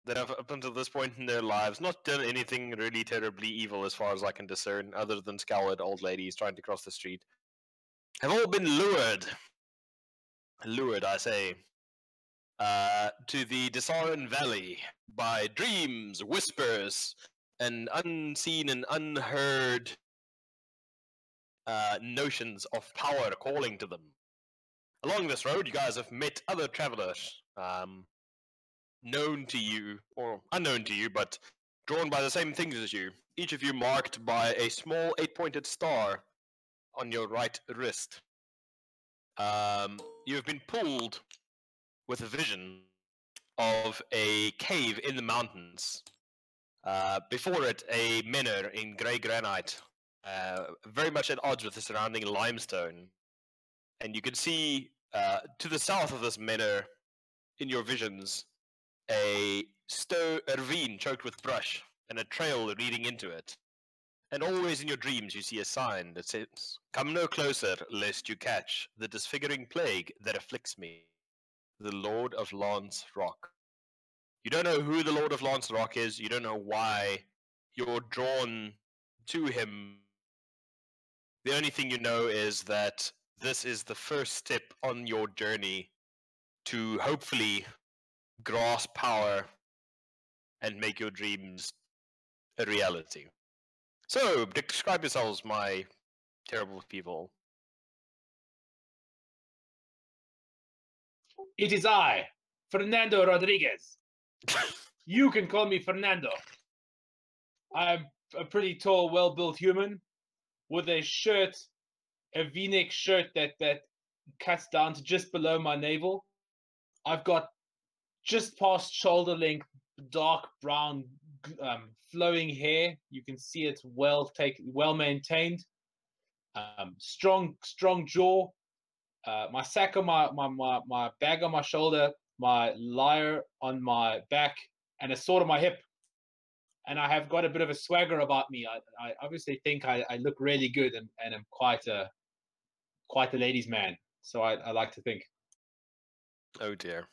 that have, up until this point in their lives, not done anything really terribly evil as far as I can discern, other than scowl at old ladies trying to cross the street, have all been lured, I say, to the Desarin Valley by dreams, whispers, and unseen and unheard notions of power calling to them. Along this road, you guys have met other travelers, known to you, or unknown to you, but drawn by the same things as you. Each of you marked by a small 8-pointed star on your right wrist. You have been pulled with a vision of a cave in the mountains. Before it, a menhir in grey granite, very much at odds with the surrounding limestone. And you can see to the south of this menhir, in your visions, a ravine choked with brush and a trail leading into it. And always in your dreams you see a sign that says, "Come no closer, lest you catch the disfiguring plague that afflicts me, the Lord of Lance Rock." You don't know who the Lord of Lance Rock is, you don't know why you're drawn to him. The only thing you know is that this is the first step on your journey to hopefully grasp power and make your dreams a reality. So, describe yourselves, my terrible people. It is I, Fernando Rodriguez. You can call me Fernando. I'm a pretty tall, well-built human with a shirt, a V-neck shirt that cuts down to just below my navel. I've got just past shoulder length, dark brown, flowing hair. You can see it's well maintained. Strong jaw. My sack on my bag on my shoulder, my lyre on my back, and a sword on my hip. And I have got a bit of a swagger about me. I obviously think I look really good and I'm quite a ladies' man. So I like to think. Oh dear.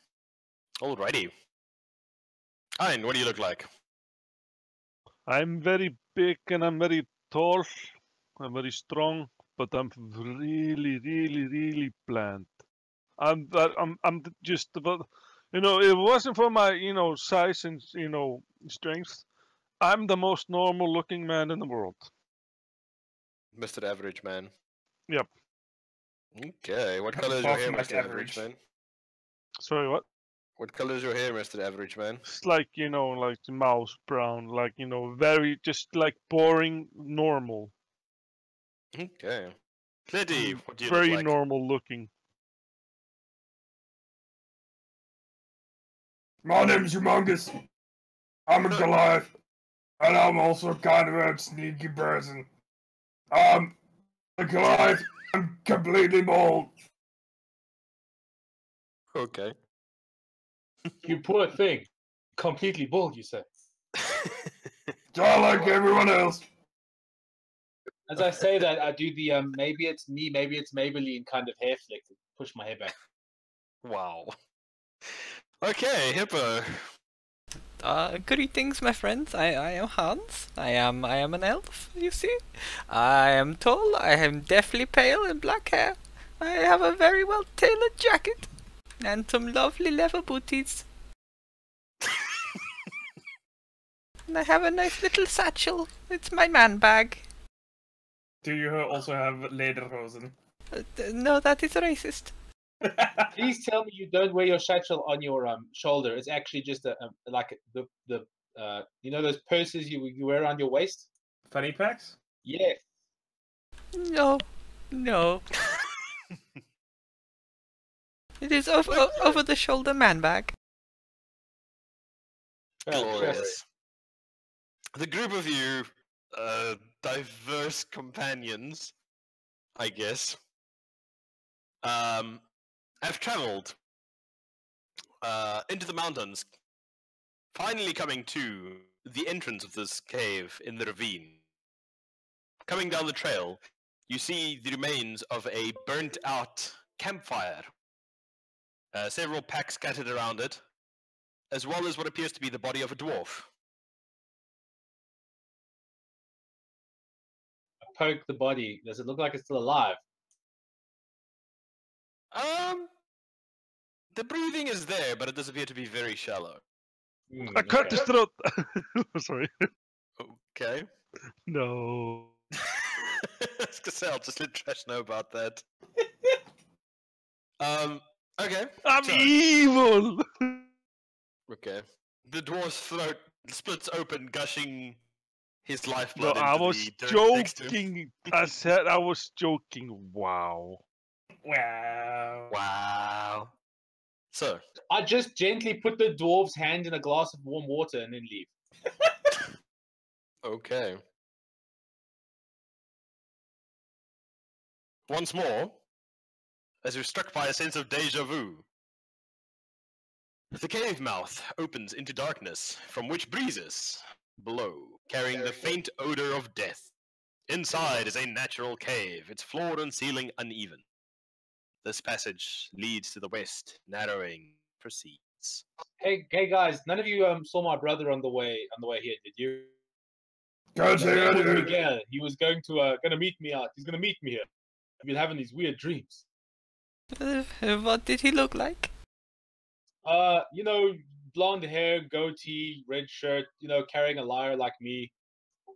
Alrighty. Hein, what do you look like? I'm very big and I'm very tall. I'm very strong, but I'm really bland. I'm just about, if it wasn't for my, size and, strength, I'm the most normal looking man in the world. Mr. Average Man. Yep. Okay, what color is your hair, Mr. Average Man? Sorry, what? What color is your hair, Mr. Average Man? It's like, like mouse brown, like, very, just like boring, normal. Okay. Clitty, what do you very look like? normal looking. My name's Humongous. I'm a Goliath. And I'm also kind of a sneaky person. A Goliath, I'm completely bald. Okay. You poor thing. Completely bald, you say? Just like everyone else. As I say that, I do the maybe it's me, maybe it's Maybelline kind of hair flick to push my hair back. Wow. Okay, Hippo. Greetings, my friends. I am Hans. I am an elf, you see. I am tall, I am deathly pale and black hair. I have a very well tailored jacket. And some lovely leather booties. And I have a nice little satchel. It's my man bag. Do you also have lederhosen? No, that is racist. Please tell me you don't wear your satchel on your shoulder. It's actually just like the those purses you wear around your waist. Fanny packs? Yeah. No. It is over the shoulder man bag. Glorious. The group of you, diverse companions, I guess, have traveled into the mountains, finally coming to the entrance of this cave in the ravine. Coming down the trail, you see the remains of a burnt-out campfire. Several packs scattered around it, as well as what appears to be the body of a dwarf. I poke the body. Does it look like it's still alive? The breathing is there, but it does appear to be very shallow. I cut his throat. Sorry. Okay. No. Cassell, just let Trash know about that. Okay. I'm so- evil. Okay. The dwarf's throat splits open, gushing his No, lifeblood I into was the dirt next to him. joking. I said I was joking. Wow. Wow. Wow. So, I just gently put the dwarf's hand in a glass of warm water and then leave. okay. Once more, as you're struck by a sense of deja vu, the cave mouth opens into darkness, from which breezes blow, carrying the faint odor of death. Inside is a natural cave, its floor and ceiling uneven. This passage leads to the west, narrowing, proceeds. Hey guys, none of you saw my brother on the way here, did you? Can't say I His name was did. Miguel. He was gonna meet me out. He's gonna meet me here. I've been having these weird dreams. What did he look like? You know, blonde hair, goatee, red shirt, you know, carrying a lyre like me.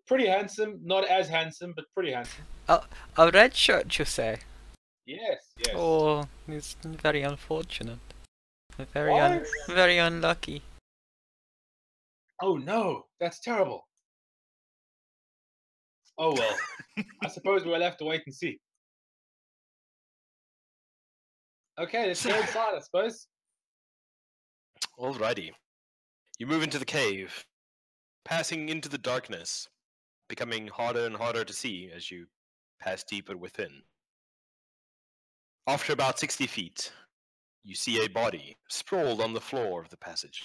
Pretty handsome, not as handsome, but pretty handsome. A red shirt, you say? Yes, yes. Oh, it's very unfortunate. Very Why? very unlucky. Oh no, that's terrible. Oh well. I suppose we'll have to wait and see. Okay, let's go inside, I suppose. Alrighty. You move into the cave, passing into the darkness, becoming harder and harder to see as you pass deeper within. After about 60 feet, you see a body sprawled on the floor of the passage.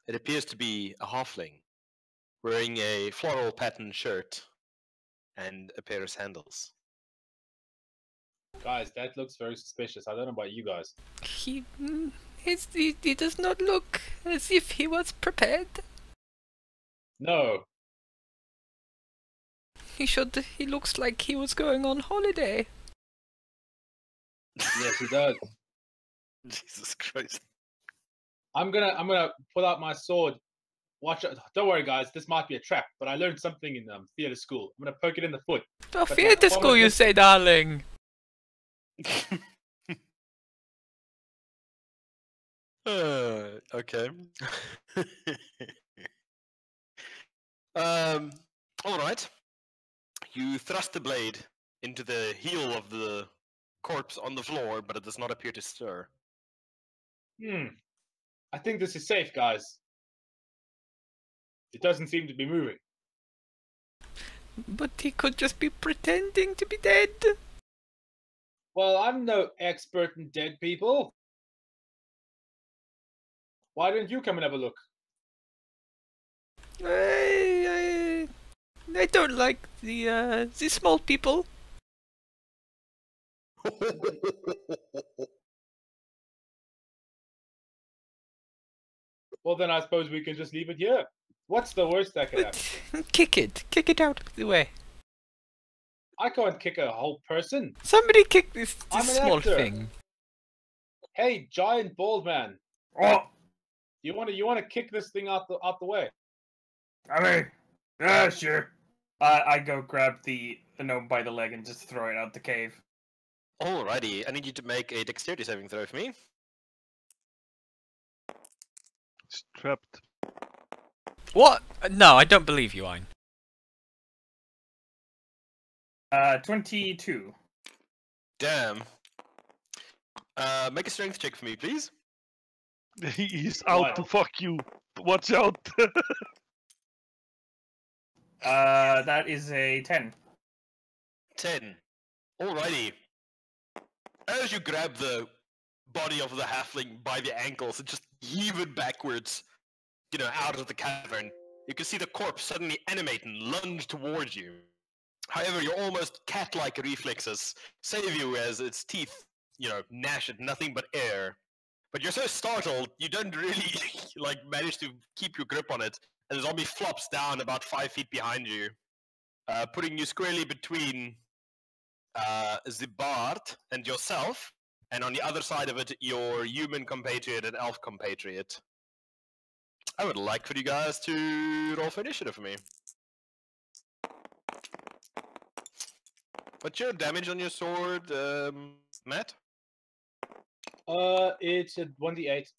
It appears to be a halfling, wearing a floral patterned shirt and a pair of sandals. Guys, that looks very suspicious. I don't know about you guys. He does not look as if he was prepared. No. He looks like he was going on holiday. Yes, he does. Jesus Christ. I'm gonna pull out my sword. Watch out. Don't worry, guys. This might be a trap, but I learned something in theater school. I'm gonna poke it in the foot. Oh, But theatre my school, former you dis- say, darling. Okay. All right. You thrust the blade into the heel of the corpse on the floor, but it does not appear to stir. I think this is safe, guys. It doesn't seem to be moving. But he could just be pretending to be dead. Well, I'm no expert in dead people. Why don't you come and have a look? I don't like the small people. Well, then I suppose we can just leave it here. What's the worst that could happen? But kick it out of the way. I can't kick a whole person. Somebody kick this I'm an small actor. thing. Hey, giant bald man, Oh, you wanna kick this thing out the way? I mean, yeah, sure. I go grab the gnome by the leg and just throw it out the cave. Alrighty, I need you to make a dexterity saving throw for me. It's trapped. What? No, I don't believe you, Ein. 22. Damn. Make a strength check for me, please. He's out What? to fuck you. Watch out. That is a 10. 10. Alrighty. As you grab the body of the halfling by the ankles and just heave it backwards, out of the cavern, you can see the corpse suddenly animate and lunge towards you. However, your almost cat-like reflexes save you as its teeth, gnash at nothing but air. But you're so startled, you don't really manage to keep your grip on it, and the zombie flops down about 5 feet behind you, putting you squarely between the bard and yourself, and on the other side of it, your human compatriot and elf compatriot. I would like for you guys to roll for initiative for me. What's your damage on your sword, Matt? It's a 1d8.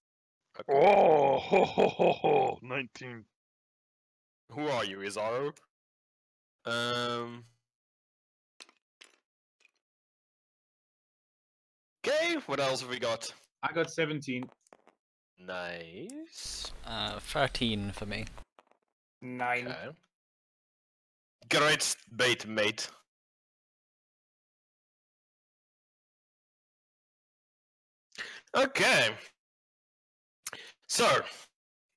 Okay. Oh, ho, ho, ho, ho. 19. Who are you, Izaro? Okay, what else have we got? I got 17. Nice. 13 for me. 9. Okay. Great bait, mate. Okay. So,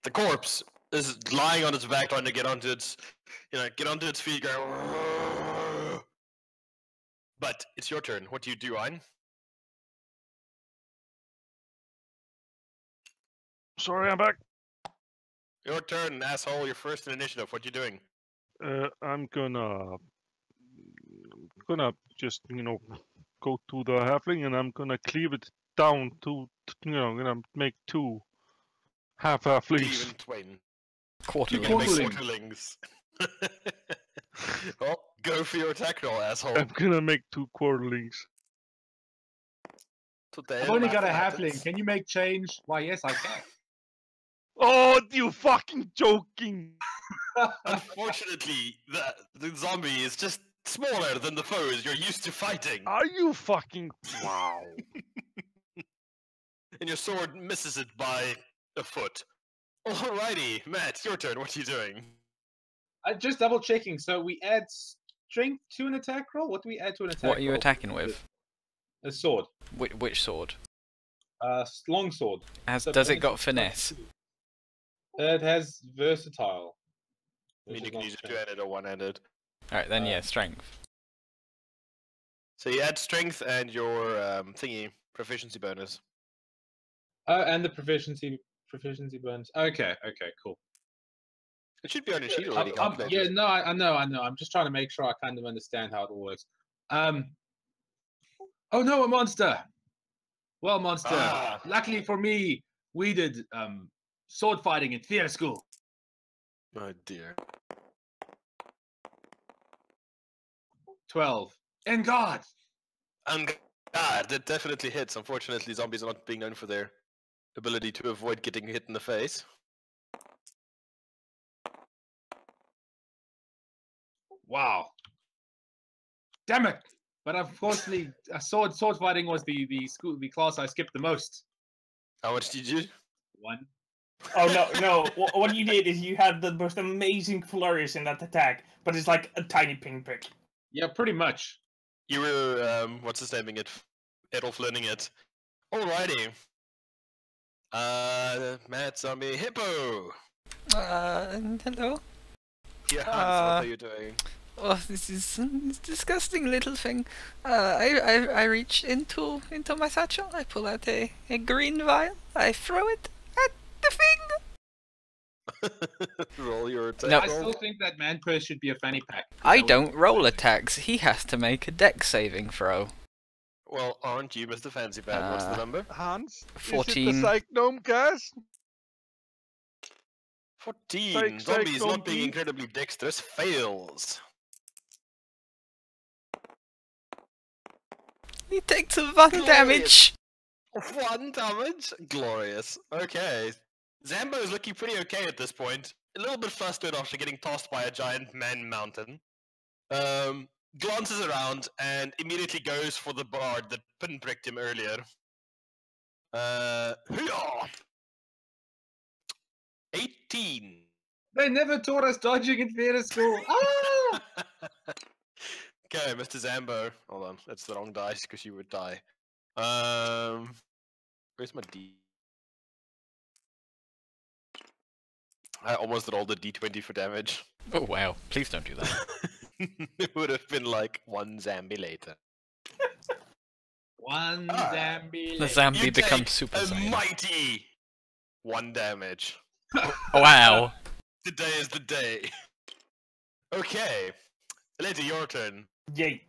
the corpse is lying on its back, trying to get onto its, get onto its feet, going. But it's your turn. What do you do, Ein? Sorry, I'm back. Your turn, asshole. You're first in initiative. What you doing? I'm gonna just go to the halfling and I'm gonna cleave it down to gonna make 2 half halflings. Even twain. Quarterlings. Quarterlings. Well, go for your attack roll, asshole. I'm gonna make 2 quarterlings. I've only got a halfling. Can you make change? Why, yes, I can. Oh, you fucking joking! Unfortunately, the zombie is just smaller than the foes you're used to fighting. Are you fucking wow? And your sword misses it by a foot. Alrighty, Matt, your turn. What are you doing? I'm just double checking. So we add strength to an attack roll? What do we add to an attack roll? What are you attacking with? A sword. Which sword? Long sword. Does it got finesse? It has versatile. I mean, you can use it two-handed or one-handed. Alright, then yeah, strength. So you add strength and your proficiency bonus. And the proficiency bonus. Okay, cool. It should be on your sheet already. Calculated. Yeah, no, I know. I'm just trying to make sure I kind of understand how it all works. Oh no, a monster! Well, monster. Ah. Luckily for me, we did sword fighting in theater school. Oh dear. 12. And God! And God, that definitely hits. Unfortunately, zombies are not being known for their ability to avoid getting hit in the face. Wow. Damn it! But unfortunately, sword fighting was the class I skipped the most. How much did you do? 1. Oh no! What you did is you had the most amazing flourish in that attack, but it's like a tiny pinprick. Yeah, pretty much. You were what's his naming it? Edolf learning it. Alrighty. Matt, zombie, hippo. Hello. Yeah, what are you doing? Oh, this is this disgusting little thing. I reach into my satchel. I pull out a green vial. I throw it at the thing. Roll your attack. No. I roll. still think that man purse should be a fanny pack. I don't roll attacks. He has to make a dex saving throw. Well, aren't you Mr. Fancy Pad? What's the number? Hans, 14. Is it the Psych Gnome cast? 14. Psych, Zombies don't not being be- incredibly dexterous fails. He takes 1 damage. 1 damage? Glorious. Okay. Zambo is looking pretty okay at this point. A little bit flustered after getting tossed by a giant man mountain. Glances around and immediately goes for the bard that pinpricked him earlier. Hoo-yah! 18. They never taught us dodging in theater school. Ah! Okay, Mr. Zambo. Hold on, that's the wrong dice because you would die. Where's my D? I almost rolled a D20 for damage. Oh wow! Please don't do that. It would have been like 1 zombie later. One Ah. zombie. The left. zombie You becomes take Super a Saiyan. mighty 1 damage. Wow. Today is the day. Okay. Later, your turn. Yay.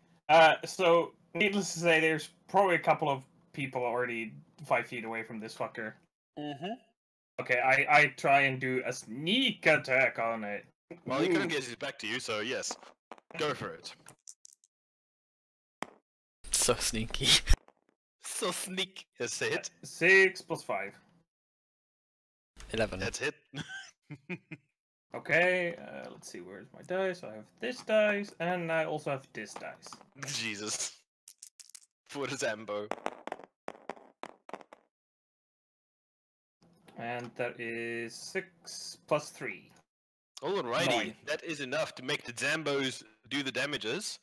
So, needless to say, there's probably a couple of people already 5 feet away from this fucker. Mm-hmm. Okay, I try and do a sneak attack on it. Well, he couldn't get his back to you, so yes. Go for it. So sneaky. So sneak is a hit. 6 plus 5. 11. That's hit. Okay, let's see, where's my dice? I have this dice, and I also have this dice. Jesus. For Zambo. And that is 6 plus 3. Alrighty, 9. that is enough to make the Zambos do the damages.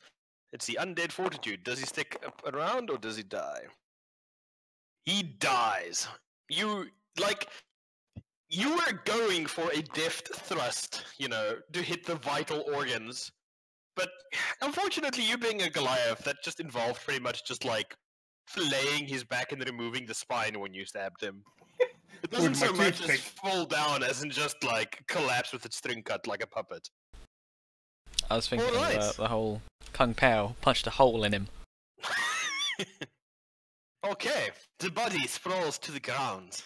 It's the Undead Fortitude. Does he stick around or does he die? He dies. You were going for a deft thrust, to hit the vital organs. But unfortunately, you being a Goliath, that just involved pretty much just filleting his back and removing the spine when you stabbed him. It doesn't With my so much as toothpick. fall down as in just collapse with its string cut like a puppet. I was thinking Alright. the whole Kung Pao punched a hole in him. Okay, the body sprawls to the ground.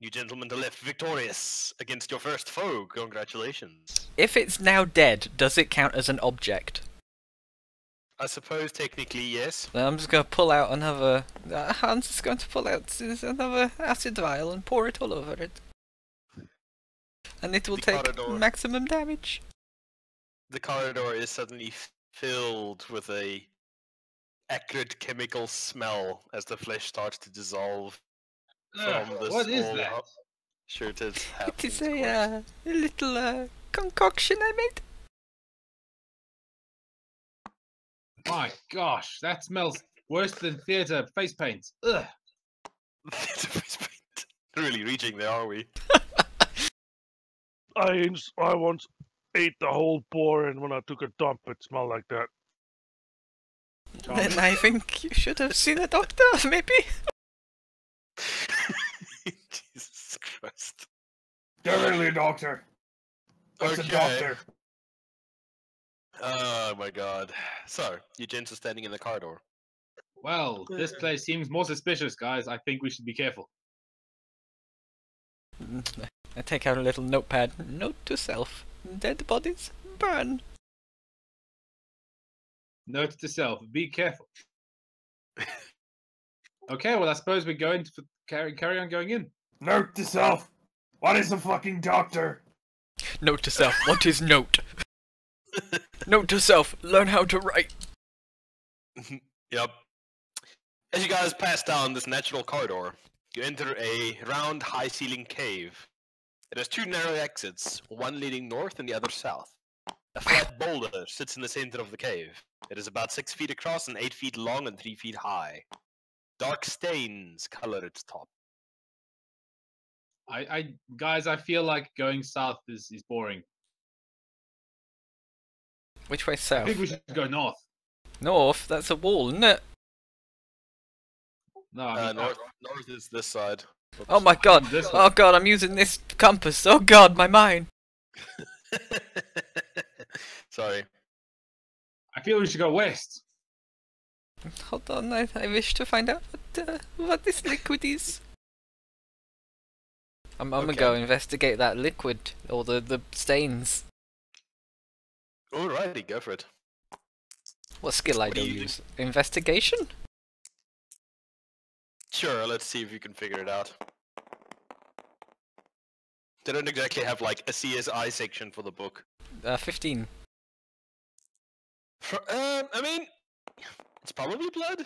You gentlemen are left victorious against your first foe. Congratulations. If it's now dead, does it count as an object? I suppose technically yes. Then I'm just going to pull out another... Hans is going to pull out another acid vial and pour it all over it. And it will The take corridor. maximum damage. The corridor is suddenly filled with a acrid chemical smell as the flesh starts to dissolve from this what is small that? shirted It is halfling's corpse. a little concoction I made. My gosh, that smells worse than theatre face paint. Ugh. Really reaching there, are we? I once ate the whole boar, and when I took a dump, it smelled like that. Then I think you should have seen a doctor, maybe? Jesus Christ. Get rid of the doctor. What's a Okay. doctor? Oh my god. So, you gents are standing in the corridor. Well, this place seems more suspicious, guys. I think we should be careful. I take out a little notepad. Note to self. Dead bodies burn. Note to self: be careful. Okay, well, I suppose we go into carry on going in. Note to self. What is a fucking doctor? Note to self. What is note? Note to self. Learn how to write. Yep. As you guys pass down this natural corridor, you enter a round, high-ceiling cave. It has two narrow exits, one leading north and the other south. A flat boulder sits in the center of the cave. It is about 6 feet across and 8 feet long and 3 feet high. Dark stains color its top. Guys, I feel like going south is boring. Which way I south? think we should go north. North? That's a wall, isn't it? No, I mean North is this side. Oh my god. This Oh god, I'm using this compass. Oh god, my mind. Sorry. I feel we should go west. Hold on, I wish to find out what this liquid is. I'm gonna go investigate that liquid, or the stains. Alrighty, go for it. What skill I What do do you do? use? Investigation? Sure, let's see if you can figure it out. They don't exactly have like a CSI section for the book. 15. I mean, it's probably blood.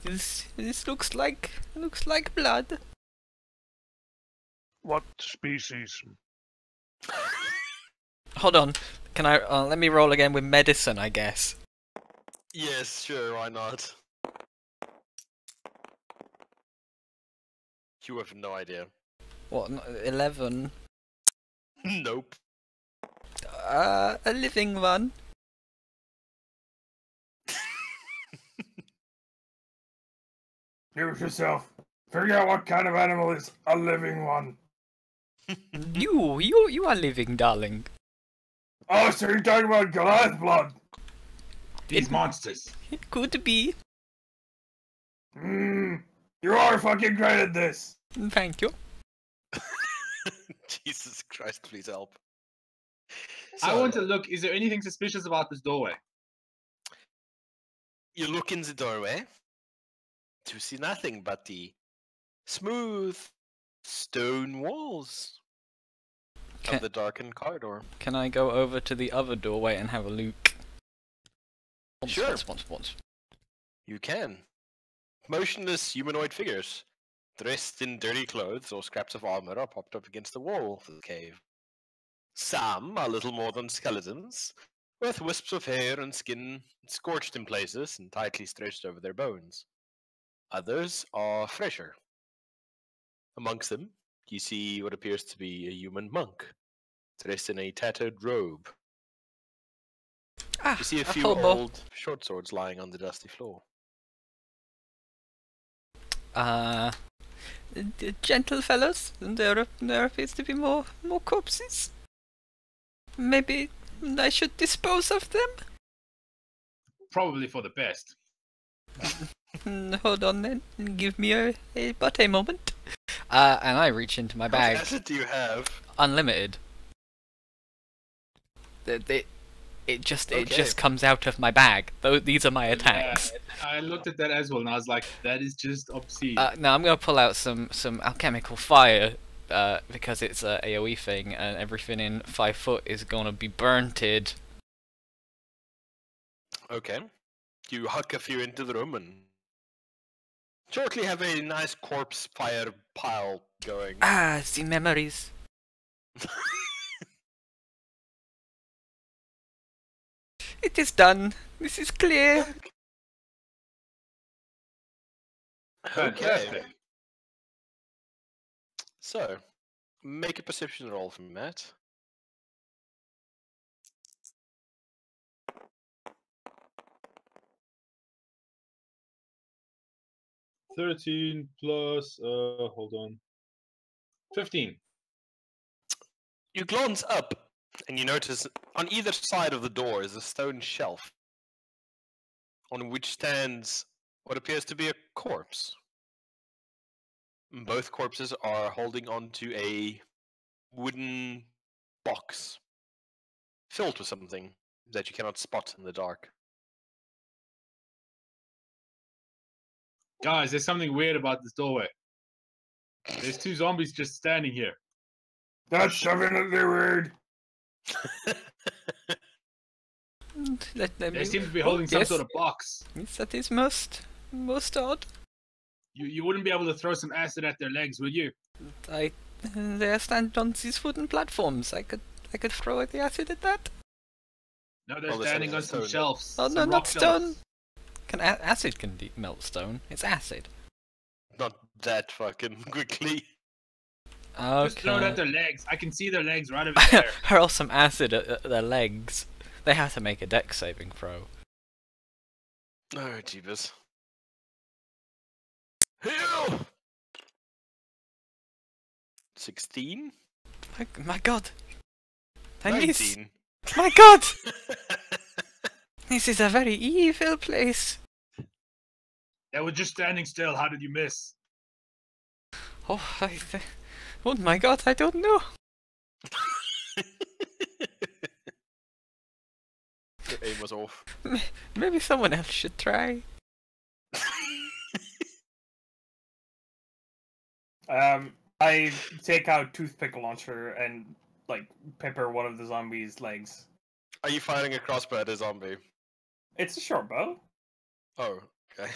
This looks like blood. What species? Hold on. Can I let me roll again with medicine, I guess. Yes, sure, why not? You have no idea. What? 11. Nope. A living one. Do it yourself. Figure out what kind of animal is a living one. You are living, darling. Oh, so you're talking about Goliath blood? These monsters. It could be. You are fucking great at this. Thank you. Jesus Christ, please help. I So, want to look. Is there anything suspicious about this doorway? you look in the doorway to see nothing but the smooth stone walls Can- of the darkened corridor. Can I go over to the other doorway and have a look? Sure. Once. You can. Motionless humanoid figures, dressed in dirty clothes or scraps of armor, are propped up against the wall of the cave. Some are little more than skeletons, with wisps of hair and skin scorched in places and tightly stretched over their bones. Others are fresher. Amongst them, you see what appears to be a human monk, dressed in a tattered robe. Ah, You see a a few hobo. old short swords lying on the dusty floor. Gentle fellows, there appears to be more corpses. Maybe I should dispose of them? Probably for the best. Hold on then, give me a moment. And I reach into my What bag. asset do you have? Unlimited. It just Okay. comes out of my bag. These are my attacks. Yeah, I looked at that as well, and I was like, "That is just obscene." Now I'm gonna pull out some alchemical fire, because it's a AOE thing, and everything in 5 foot is gonna be burnted. Okay. You huck a few into the room and shortly have a nice corpse fire pile going. Ah, the memories. It is done. This is clear. Okay. Fantastic. So, make a perception roll for me, Matt. $13 plus. Hold on. 15. You glance up and you notice on either side of the door is a stone shelf on which stands what appears to be a corpse. Both corpses are holding onto a wooden box filled with something that you cannot spot in the dark. Guys, there's something weird about this doorway. There's 2 zombies just standing here. That's definitely weird. Let They me... seem to be holding some yes. sort of box. Yes, that is most odd. You wouldn't be able to throw some acid at their legs, would you? They are standing on these wooden platforms. I could throw the acid at that. No, they're Well, they're standing standing on on some stone. shelves. Oh some no, rock not shelves. stone. Acid can melt stone. It's acid. Not that fucking quickly. Just throw it at Okay. their legs. I can see their legs right over there. Hurl some acid at their legs. They have to make a dex saving throw. Oh, jeebus. Heal! 16? My god. I miss. 19. My god! This is a very evil place. They were just standing still. How did you miss? Oh, oh my god, I don't know. Your aim was off. Maybe someone else should try. I take out toothpick launcher and like pepper one of the zombies' legs. Are you firing a crossbow at a zombie? It's a short bow. Oh, okay.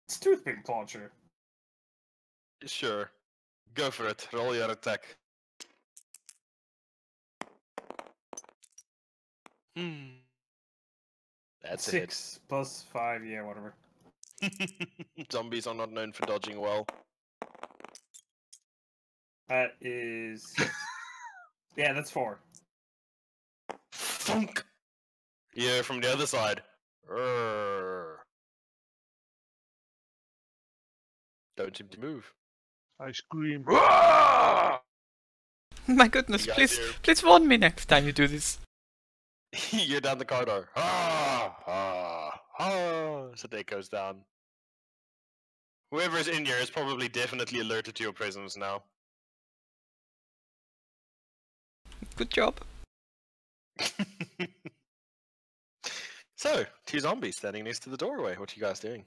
It's toothpick launcher. Sure. Go for it. Roll your attack. That's 6 plus 5, yeah, whatever. a hit. Zombies are not known for dodging well. That is. Yeah, that's 4. Thunk! Yeah, from the other side. Urgh. Don't seem to move. I scream. My goodness, You please, guys please warn me next time you do this. You're down the corridor. Ah, ah, ah. So it goes down. Whoever is in here is probably definitely alerted to your presence now. Good job. So, 2 zombies standing next to the doorway. What are you guys doing?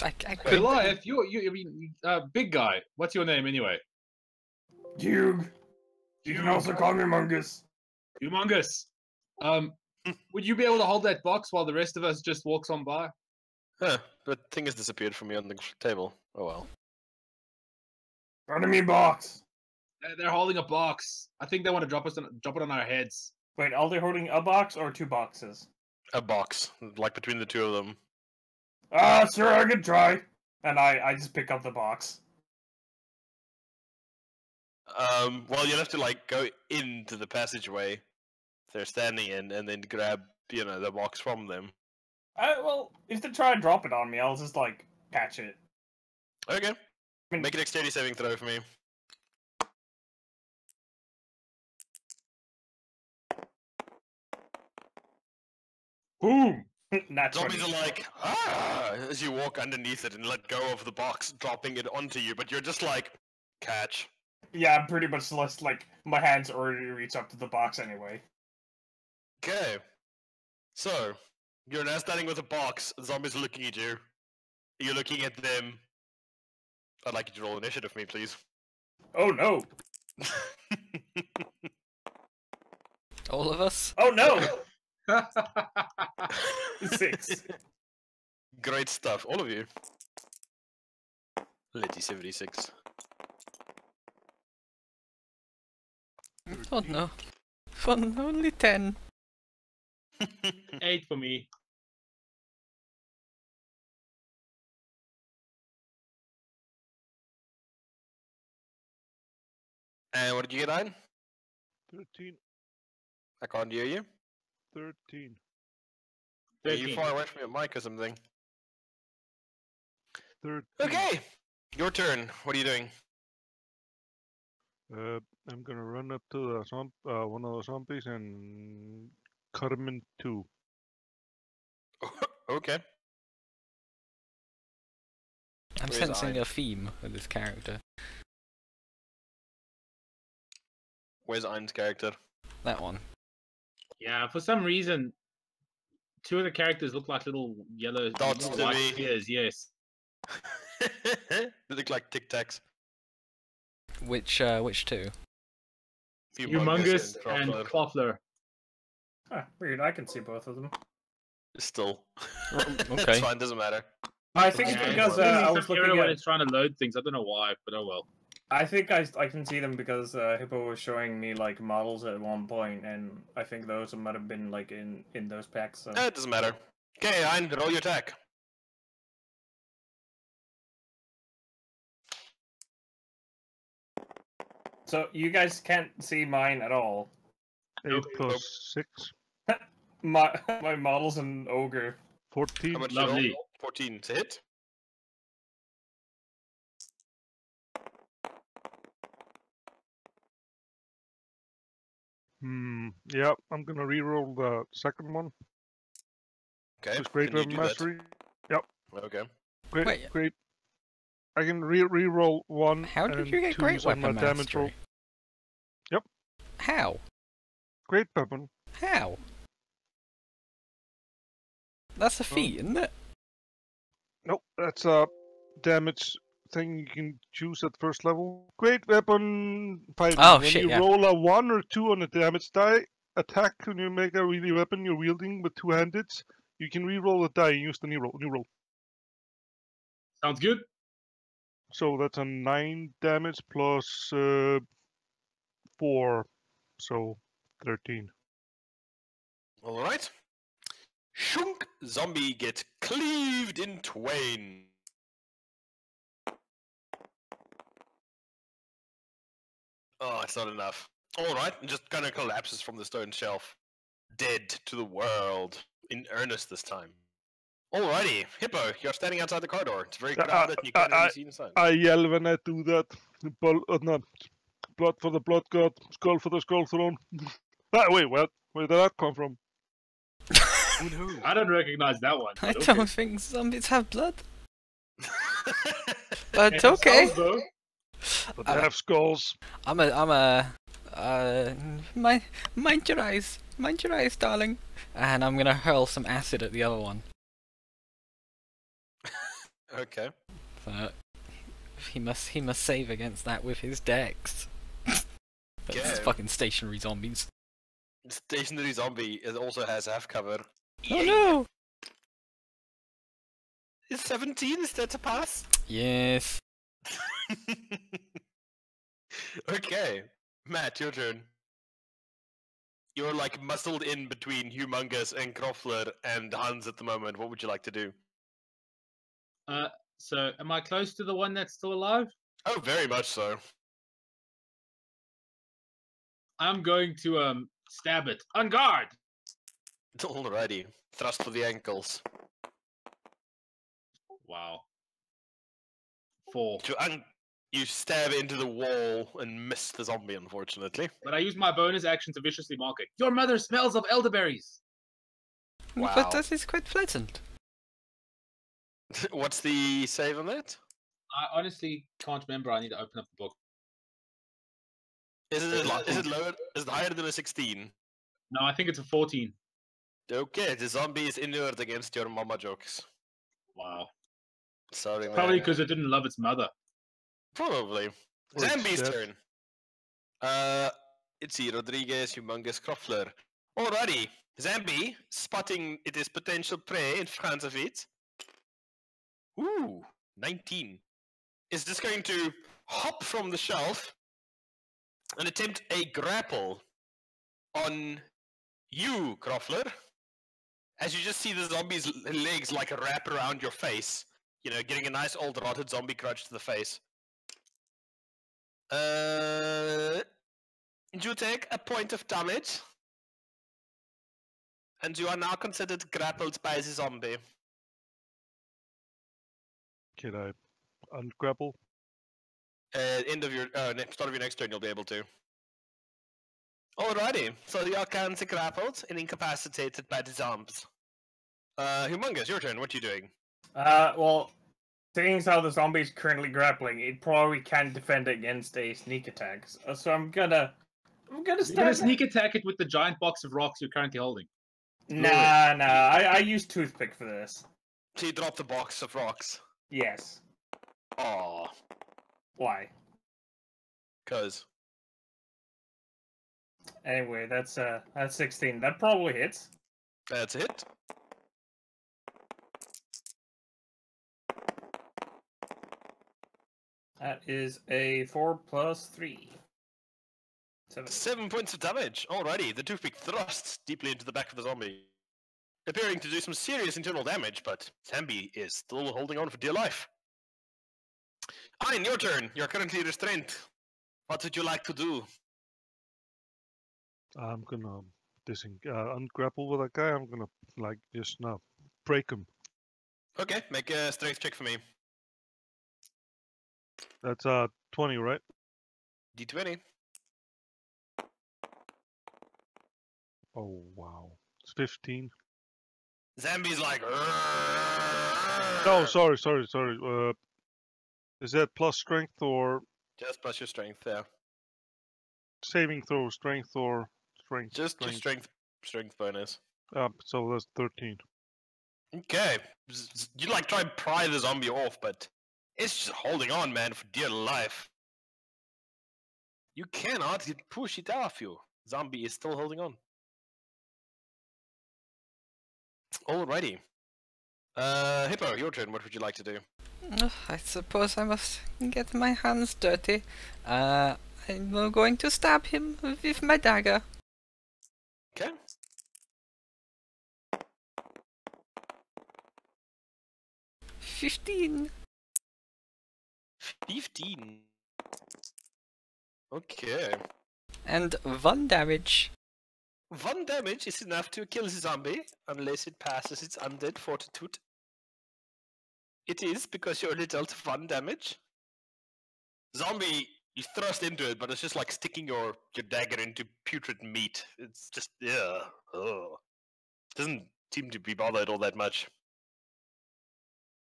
I couldn't. Goliath, I mean, big guy. What's your name anyway? Hugh. You can also call me Mungus. Humongous. Would you be able to hold that box while the rest of us just walks on by? Huh, but thing has disappeared from me on the table. Oh well. Enemy box. They're holding a box. I think they want to drop it on our heads. Wait, are they holding a box or 2 boxes? A box, like between the 2 of them. Sure, I can try. And I just pick up the box. Well, you'll have to like go into the passageway they're standing in, and then grab, the box from them. Well, if they try and drop it on me, I'll just like catch it. Okay. mean- Make a dexterity saving throw for me. Boom! Zombies are like, ah, as you walk underneath it and let go of the box, dropping it onto you, but you're just like, catch. Yeah, I'm pretty much less like my hands already reach up to the box anyway. Okay. So, you're now standing with a box, zombies are looking at you. You're looking at them. I'd like you to roll initiative for me, please. Oh no! All of us? Oh no! 6. Great stuff, all of you. Letty 76. Oh no. Fun, only 10. 8 for me. And what did you get, Ian? 13. I can't hear you. 13. Are you 13. far away from your mic or something? 13. Okay! Your turn. What are you doing? I'm gonna run up to the one of the zombies and cut him in 2. Okay. I'm Where's sensing Ein? a theme with this character. Where's Ein's character? That one. Yeah, for some reason, 2 of the characters look like little yellow Dots little to white me. spheres. Yes. They look like Tic Tacs. Which two? Humongous and Cruffler. Cloffler. Weird, I can see both of them. Still. Okay. It's fine, doesn't matter. I think it's Yeah, because it's I some was error looking when at. it's trying to load things. I don't know why, but oh well. I think I can see them because Hippo was showing me like models at one point, and I think those might have been like in those packs. So. It doesn't matter. Okay, Ein, roll your attack. So you guys can't see mine at all. 8 plus 6. My model's an ogre. 14. How much you roll? Lovely. 14 to hit. Yeah, I'm gonna reroll the second one. Okay. With great can you weapon do that? mastery. Okay. Great, Wait. great. I can reroll 1. How did and you get 2s great on my weapon damage roll. mastery? Yep. How? Great weapon. How? That's a feat, isn't it? Nope, that's a damage thing you can choose at first level. Great weapon fighting. Oh, when shit, you yeah. roll a 1 or 2 on the damage die, attack when you make a melee weapon you're wielding with 2-handed, you can reroll the die and use the new roll. Sounds good. So that's a 9 damage plus 4, so 13. Alright. Shunk! Zombie gets cleaved in twain. Oh, it's not enough. Alright, and just kind of collapses from the stone shelf. Dead to the world. in earnest this time. Alrighty, Hippo, you're standing outside the corridor. It's very Yeah, crowded and you can't really see inside. I yell when I do that. No, blood for the blood god, skull for the skull throne. Wait, what? Where did that come from? Who knew? I don't recognize that one. I but don't okay. think zombies have blood. But It okay. sounds though. But they have skulls. Mind your eyes, darling. And I'm gonna hurl some acid at the other one. Okay. So he must save against that with his dex. That's Okay. fucking stationary zombies. Stationary zombie also has half cover. Oh no! Is 17? Is that a pass? Yes. Okay. Matt, your turn. You're like muscled in between Humongous and Krofler and Hans at the moment. What would you like to do? So am I close to the one that's still alive? Oh, very much so. I'm going to stab it. On guard! Alrighty. Thrust for the ankles. Wow. 4. You stab into the wall and miss the zombie, unfortunately. But I use my bonus action to viciously mark it. Your mother smells of elderberries! Wow. But that is quite pleasant. What's the save on that? I honestly can't remember. I need to open up the book. Is it lower? Is it higher than a 16? No, I think it's a 14. Okay, the zombie is inured against your mama jokes. Wow. Sorry, man. Probably because it didn't love its mother. Probably. Or Zambi's it's turn. Let's see, Rodriguez, Humongous, Krofler. Alrighty, Zambi, spotting it is potential prey in front of it. Ooh, 19. Is just going to hop from the shelf and attempt a grapple on you, Krofler. As you just see the zombie's legs like wrap around your face. You know, getting a nice old rotted zombie crutch to the face. You take a point of damage. And you are now considered grappled by the zombie. Can I ungrapple? End of your start of your next turn, you'll be able to. Alrighty, so you are currently grappled and incapacitated by the zombies. Humongous, your turn. What are you doing? Well, seeing as how the zombie's currently grappling, it probably can't defend against a sneak attack. So I'm gonna You're gonna sneak attack it with the giant box of rocks you're currently holding. Nah. I use toothpick for this. So you drop the box of rocks. Yes. Aww. Why? Cause. Anyway, that's 16. That probably hits. That's a hit. That is a 4 plus 3. 7. 7 points of damage. Alrighty, the toothpick thrusts deeply into the back of the zombie, appearing to do some serious internal damage, but Zambi is still holding on for dear life. Ein, your turn. You're currently restrained. What would you like to do? I'm gonna ungrapple with that guy. I'm gonna just now break him. Okay, make a strength check for me. That's 20, right? D20. Oh wow, it's 15. Zambi's like. No, sorry. Is that plus strength or Just plus your strength, yeah. saving throw strength or strength? Just your strength bonus. So that's 13. Okay. You like try and pry the zombie off, but it's just holding on, man, for dear life. You cannot push it off you. Zombie is still holding on. Alrighty. Hippo, your turn. What would you like to do? I suppose I must get my hands dirty. I'm going to stab him with my dagger. Okay. 15. 15. Okay. And 1 damage. 1 damage is enough to kill the zombie, unless it passes its undead fortitude. It is, because you only dealt 1 damage. Zombie, you thrust into it, but it's just like sticking your dagger into putrid meat. It's just, yeah. Ugh. Doesn't seem to be bothered all that much.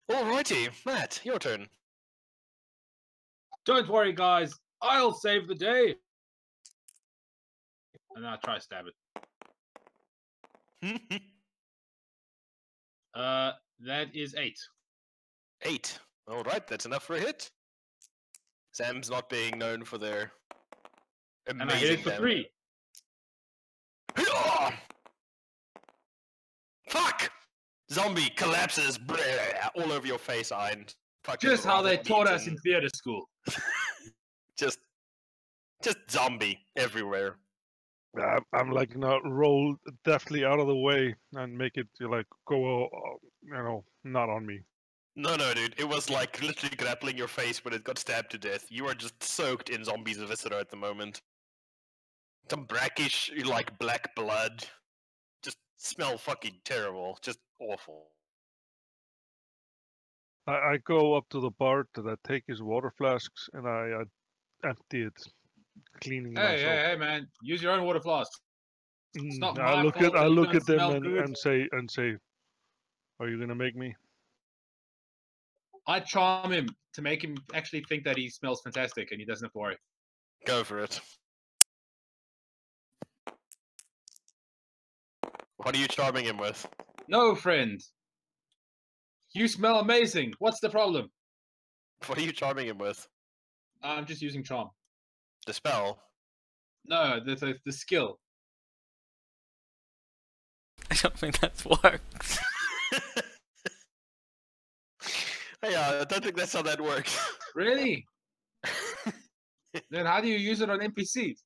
Alrighty, Matt, your turn. Don't worry, guys. I'll save the day. And I'll try to stab it. That is 8. 8. Alright, that's enough for a hit. Sam's not being known for their amazing And I hit it for damage. 3. Fuck! Zombie collapses all over your face, Iron. Just how they taught us in theater school. Just zombie everywhere. I'm like now roll deftly out of the way and make it like go, not on me. No, dude. It was like literally grappling your face when it got stabbed to death. You are just soaked in zombies' viscera at the moment. Some brackish, like black blood. Just smell fucking terrible. Just awful. I go up to the bar and I take his water flasks and I empty it, cleaning myself. Hey, man! Use your own water flask. It's not I my look fault at that I you look don't at them smell and, good. say, are you gonna make me? I charm him to make him actually think that he smells fantastic and he doesn't have to worry. Go for it. What are you charming him with? No, friend. You smell amazing. What's the problem? What are you charming him with? I'm just using charm. The spell? No, the skill. I don't think that works. Yeah, I don't think that's how that works. Really? Then how do you use it on NPCs?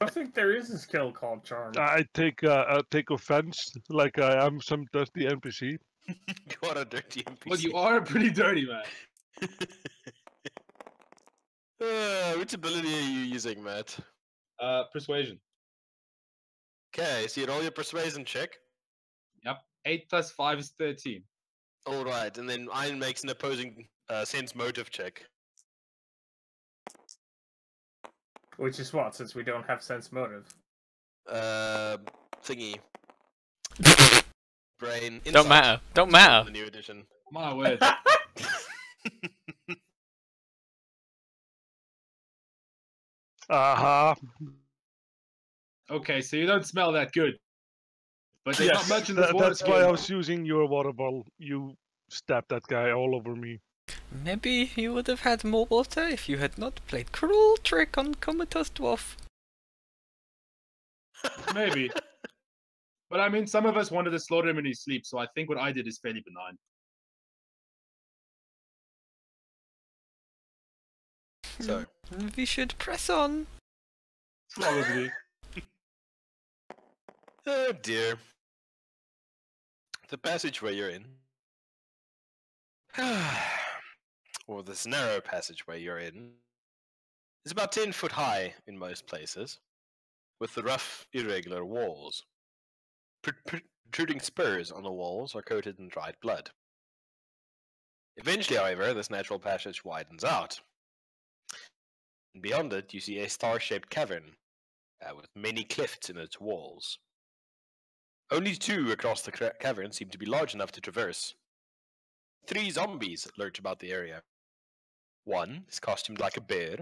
I think there is a skill called Charm. I take offense, like I am some dusty NPC. You are a dirty NPC. Well, you are pretty dirty, man. Which ability are you using, Matt? Persuasion. Okay, so you roll your persuasion check. 8 plus 5 is 13. Alright, and then Iron makes an opposing sense motive check. Which is what, since we don't have sense motive? Thingy. Brain. Don't Insight. matter. Don't matter. The new edition. My word. Aha. Okay, so you don't smell that good. But there's not much in this water That's why I skill. was using your water bottle. You stabbed that guy all over me. Maybe you would have had more water if you had not played cruel trick on Comatose Dwarf. Maybe. But I mean, some of us wanted to slaughter him in his sleep, so I think what I did is fairly benign. So. We should press on. Probably. Oh dear. The passageway you're in. Or this narrow passageway you're in is about 10 foot high in most places, with the rough, irregular walls. Protruding spurs on the walls are coated in dried blood. Eventually, however, this natural passage widens out. And beyond it, you see a star-shaped cavern, with many clefts in its walls. Only 2 across the cavern seem to be large enough to traverse. 3 zombies lurch about the area. One is costumed like a bear,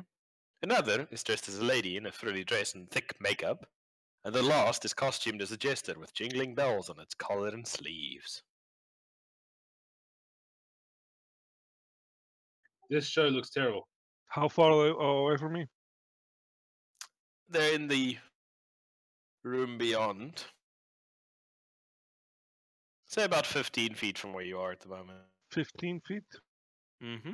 another is dressed as a lady in a frilly dress and thick makeup, and the last is costumed as a jester with jingling bells on its collar and sleeves. This show looks terrible. How far away from me? They're in the room beyond. Say about 15 feet from where you are at the moment. 15 feet? Mm-hmm.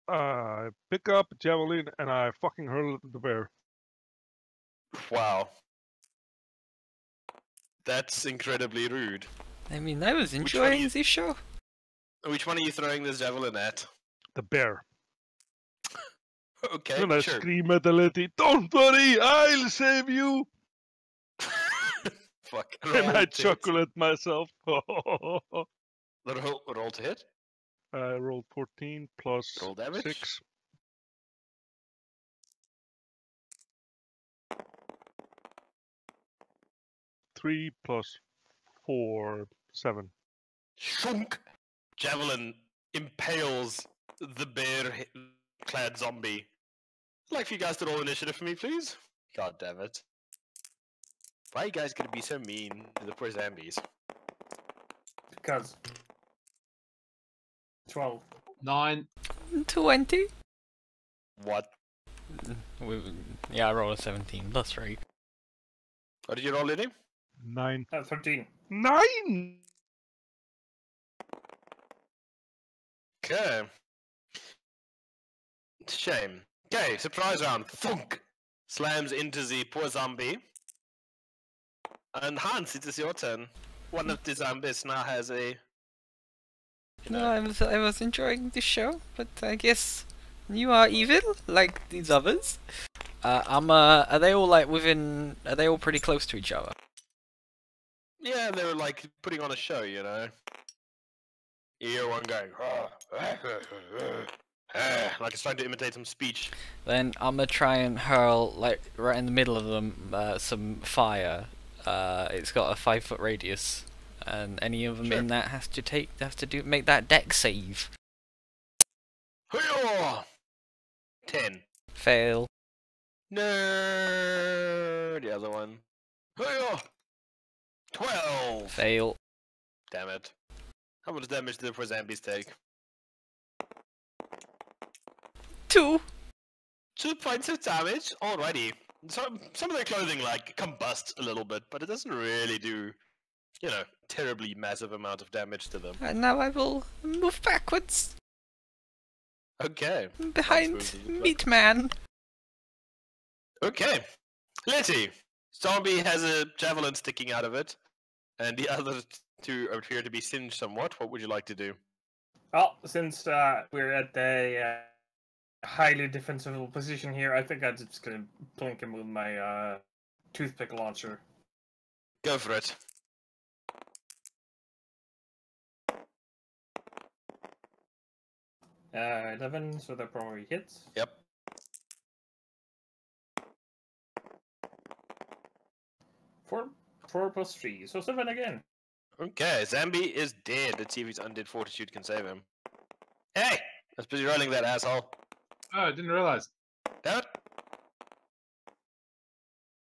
I pick up a javelin and I fucking hurl it at the bear. Wow. That's incredibly rude. I mean, I was one enjoying is- this show. Which one are you throwing this javelin at? The bear. Okay, And I sure. scream at the lady, "Don't worry, I'll save you!" Fuck. And Roll I to hit. chuckle at myself. Roll to hit. I rolled 14 plus Roll damage. 6. 3 plus 4, 7. Shunk! Javelin impales the bear-clad zombie. I'd like for you guys to roll initiative for me, please. God damn it. Why are you guys gonna be so mean to the poor zombies? Because 12. 9. 20. What? Yeah, I rolled a 17 plus 3. What did you roll, Liddy? 9. 13. 9! Okay. Shame. Okay, surprise round. Thunk! Slams into the poor zombie. And Hans, it is your turn. One of the zombies now has a... No, I was enjoying the show, but I guess you are evil, like these others. Are they all like within, are they all pretty close to each other? Yeah, they were like putting on a show, you know? You hear one going... like it's trying to imitate some speech. Then I'm gonna try and hurl, like, right in the middle of them, some fire. It's got a 5-foot radius, and any of them Sure. in that has to make that deck save. Hoo-yah! 10. Fail. No, the other one. Hoo-yah! 12. Fail. Damn it. How much damage did the poor zombies take? 2. 2 points of damage? Alrighty. Some of their clothing like combust a little bit, but it doesn't really do, you know, terribly massive amount of damage to them. And now I will move backwards Okay. behind Let's move to the Meat Man. Okay. Letty. Zombie has a javelin sticking out of it, and the other two appear to be singed somewhat. What would you like to do? Well, since we're at a highly defensible position here, I think I'm just gonna blink him with my toothpick launcher. Go for it. Uh, 11, so that probably hits. Yep. 4 plus 3, so 7 again. Okay, Zambi is dead. Let's see if his undead fortitude can save him. Hey! I was busy rolling that asshole. Oh, I didn't realize. Damn it!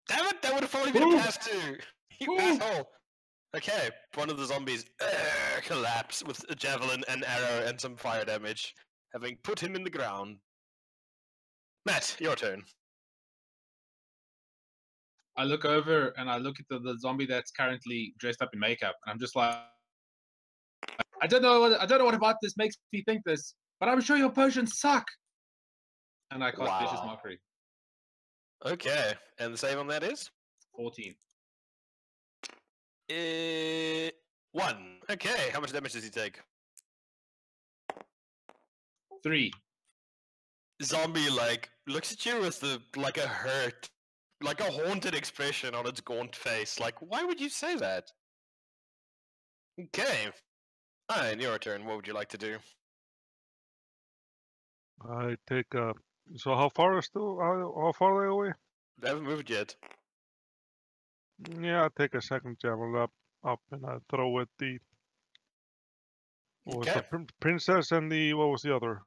Damn it! That would have probably been a pass too! You asshole! Okay, one of the zombies collapse with a javelin, an arrow, and some fire damage, having put him in the ground. Matt, your turn. I look over and I look at the zombie that's currently dressed up in makeup, and I'm just like, I don't know what about this makes me think this, but I'm sure your potions suck. And I cast Vicious Wow. Mockery. Okay, and the save on that is? 14. 1. Okay, how much damage does he take? 3. Zombie, like, looks at you with like a hurt, like a haunted expression on its gaunt face. Like, why would you say that? Okay. Alright, your turn. What would you like to do? I take a... So how far how far are they away? They haven't moved yet. Yeah, I take a second javelin up and I throw at the... What was Okay. the princess and the... What was the other?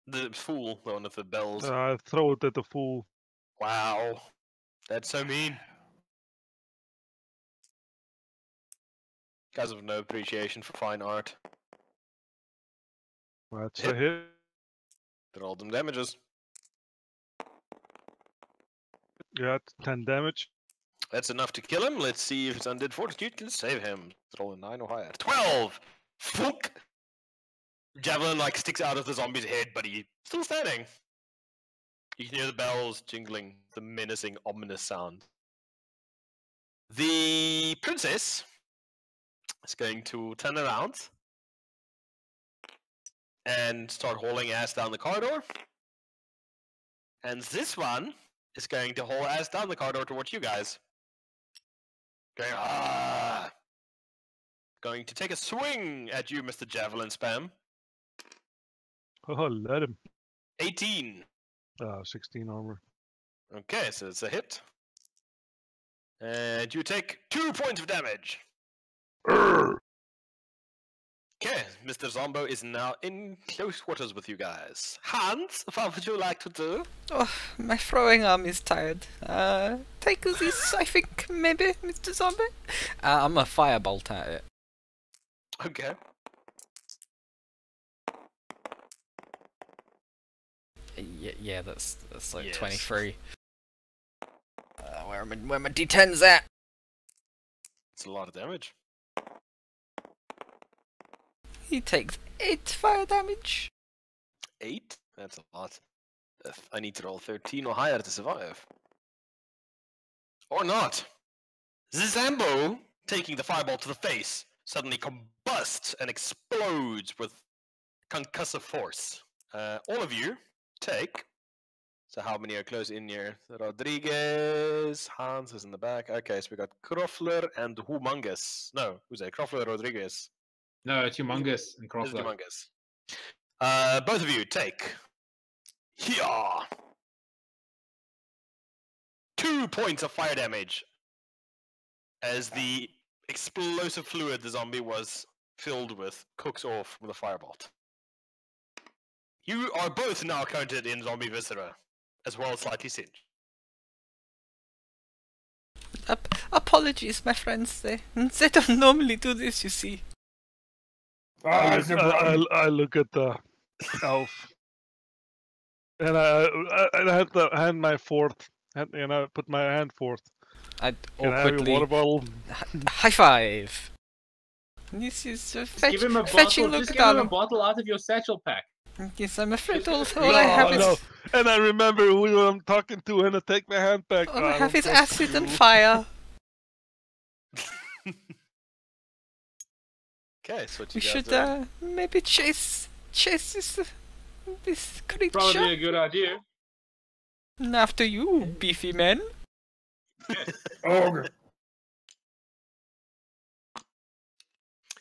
The fool, the one with the bells. I throw it at the fool. Wow. That's so mean. Guys have no appreciation for fine art. That's Hit. a hit. Then all them damages. Yeah, it's 10 damage. That's enough to kill him. Let's see if his undead fortitude can save him. Roll a 9 or higher. 12! Fuck! Javelin like sticks out of the zombie's head, but he's still standing. You can hear the bells jingling, the menacing, ominous sound. The princess is going to turn around and start hauling ass down the corridor. And this one is going to haul ass down the corridor towards you guys. Going, ah! Going to take a swing at you, Mr. Javelin Spam. Oh, let him. 18. 16 armor. Okay, so it's a hit. And you take 2 points of damage. Okay, Mr. Zombo is now in close quarters with you guys. Hans, what would you like to do? Oh, my throwing arm is tired. Take this, I think, maybe, Mr. Zombie? I'm a firebolt at it. Okay. Yeah, that's like Yes. 23. Where are my D10s at? It's a lot of damage. He takes 8 fire damage. 8? That's a lot. I need to roll 13 or higher to survive. Or not. Zizambo, taking the fireball to the face, suddenly combusts and explodes with concussive force. All of you take. So how many are close in here? Rodriguez, Hans is in the back. Okay, so we got Krofler and Humongous. No, who's that? Krofler, Rodriguez. No, it's humongous and It's Crossler. Humongous. Both of you take. Here. 2 points of fire damage as the explosive fluid the zombie was filled with cooks off with a firebolt. You are both now counted in zombie viscera, as well as slightly singed. Apologies, my friends. They don't normally do this, you see. Ah, it's a problem. I look at the elf, and I had to hand my fourth, and I put my hand forth. I'd Can I have your water awkwardly bottle? high five. This is Give him a fetching bottle. look, Just give him a darling. bottle out of your satchel pack. Yes, I'm afraid all No, I have is no. And I remember who I'm talking to, and I take my hand back. all I have don't is trust acid and you. fire. Okay, so what you We guys should doing? maybe chase this creature. Probably a good idea. And after you, beefy man. Ogre.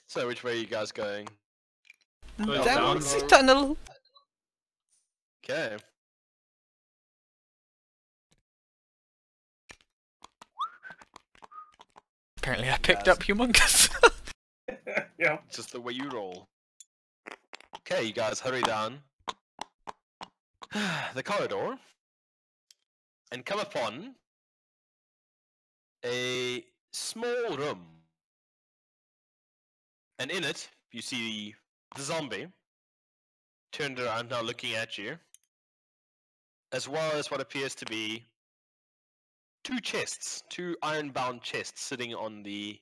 So which way are you guys going? Going Down down. the tunnel. Okay. Apparently, I picked Yes. up humongous. Yeah. Just the way you roll. Okay, you guys hurry down the corridor and come upon a small room. And in it, you see the zombie turned around now looking at you, as well as what appears to be 2 chests, 2 iron-bound chests sitting on the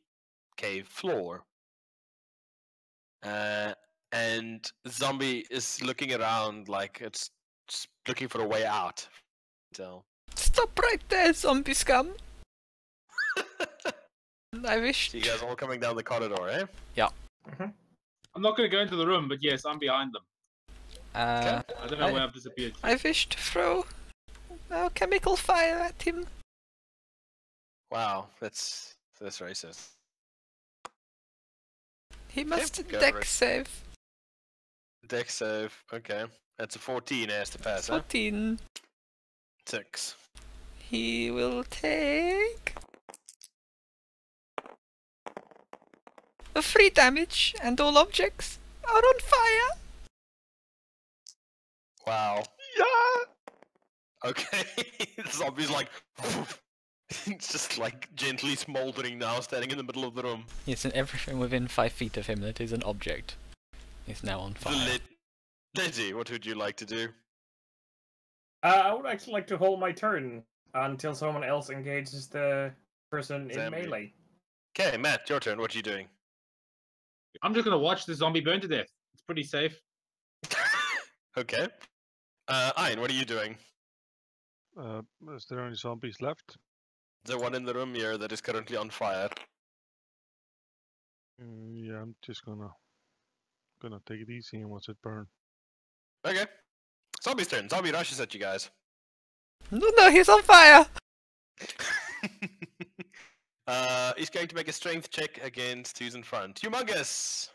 cave floor. And the zombie is looking around like it's just looking for a way out. So. Stop right there, zombie scum. I wish. So you guys all coming down the corridor, eh? I'm not going to go into the room, but yes, I'm behind them. I don't know where I've disappeared. I wish to throw chemical fire at him. Wow, that's racist. He must go deck for it. save. Dex save, okay. That's a 14 has to pass, huh? 14. 6. He will take 3 damage, and all objects are on fire. Wow. Yeah. Okay. The zombie's like it's just like gently smoldering now, standing in the middle of the room. Yes, and everything within 5 feet of him that is an object is now on fire. Lizzie, what would you like to do? I would actually like to hold my turn until someone else engages the person in Zambi. melee. Okay, Matt, your turn. What are you doing? I'm just going to watch the zombie burn to death. It's pretty safe. Okay. Ian, what are you doing? Is there any zombies left? The one in the room here that is currently on fire. Yeah, I'm just gonna take it easy and watch it burn. Okay. Zombie's turn. Zombie rushes at you guys. No, he's on fire! He's going to make a strength check against who's in front. Humongous!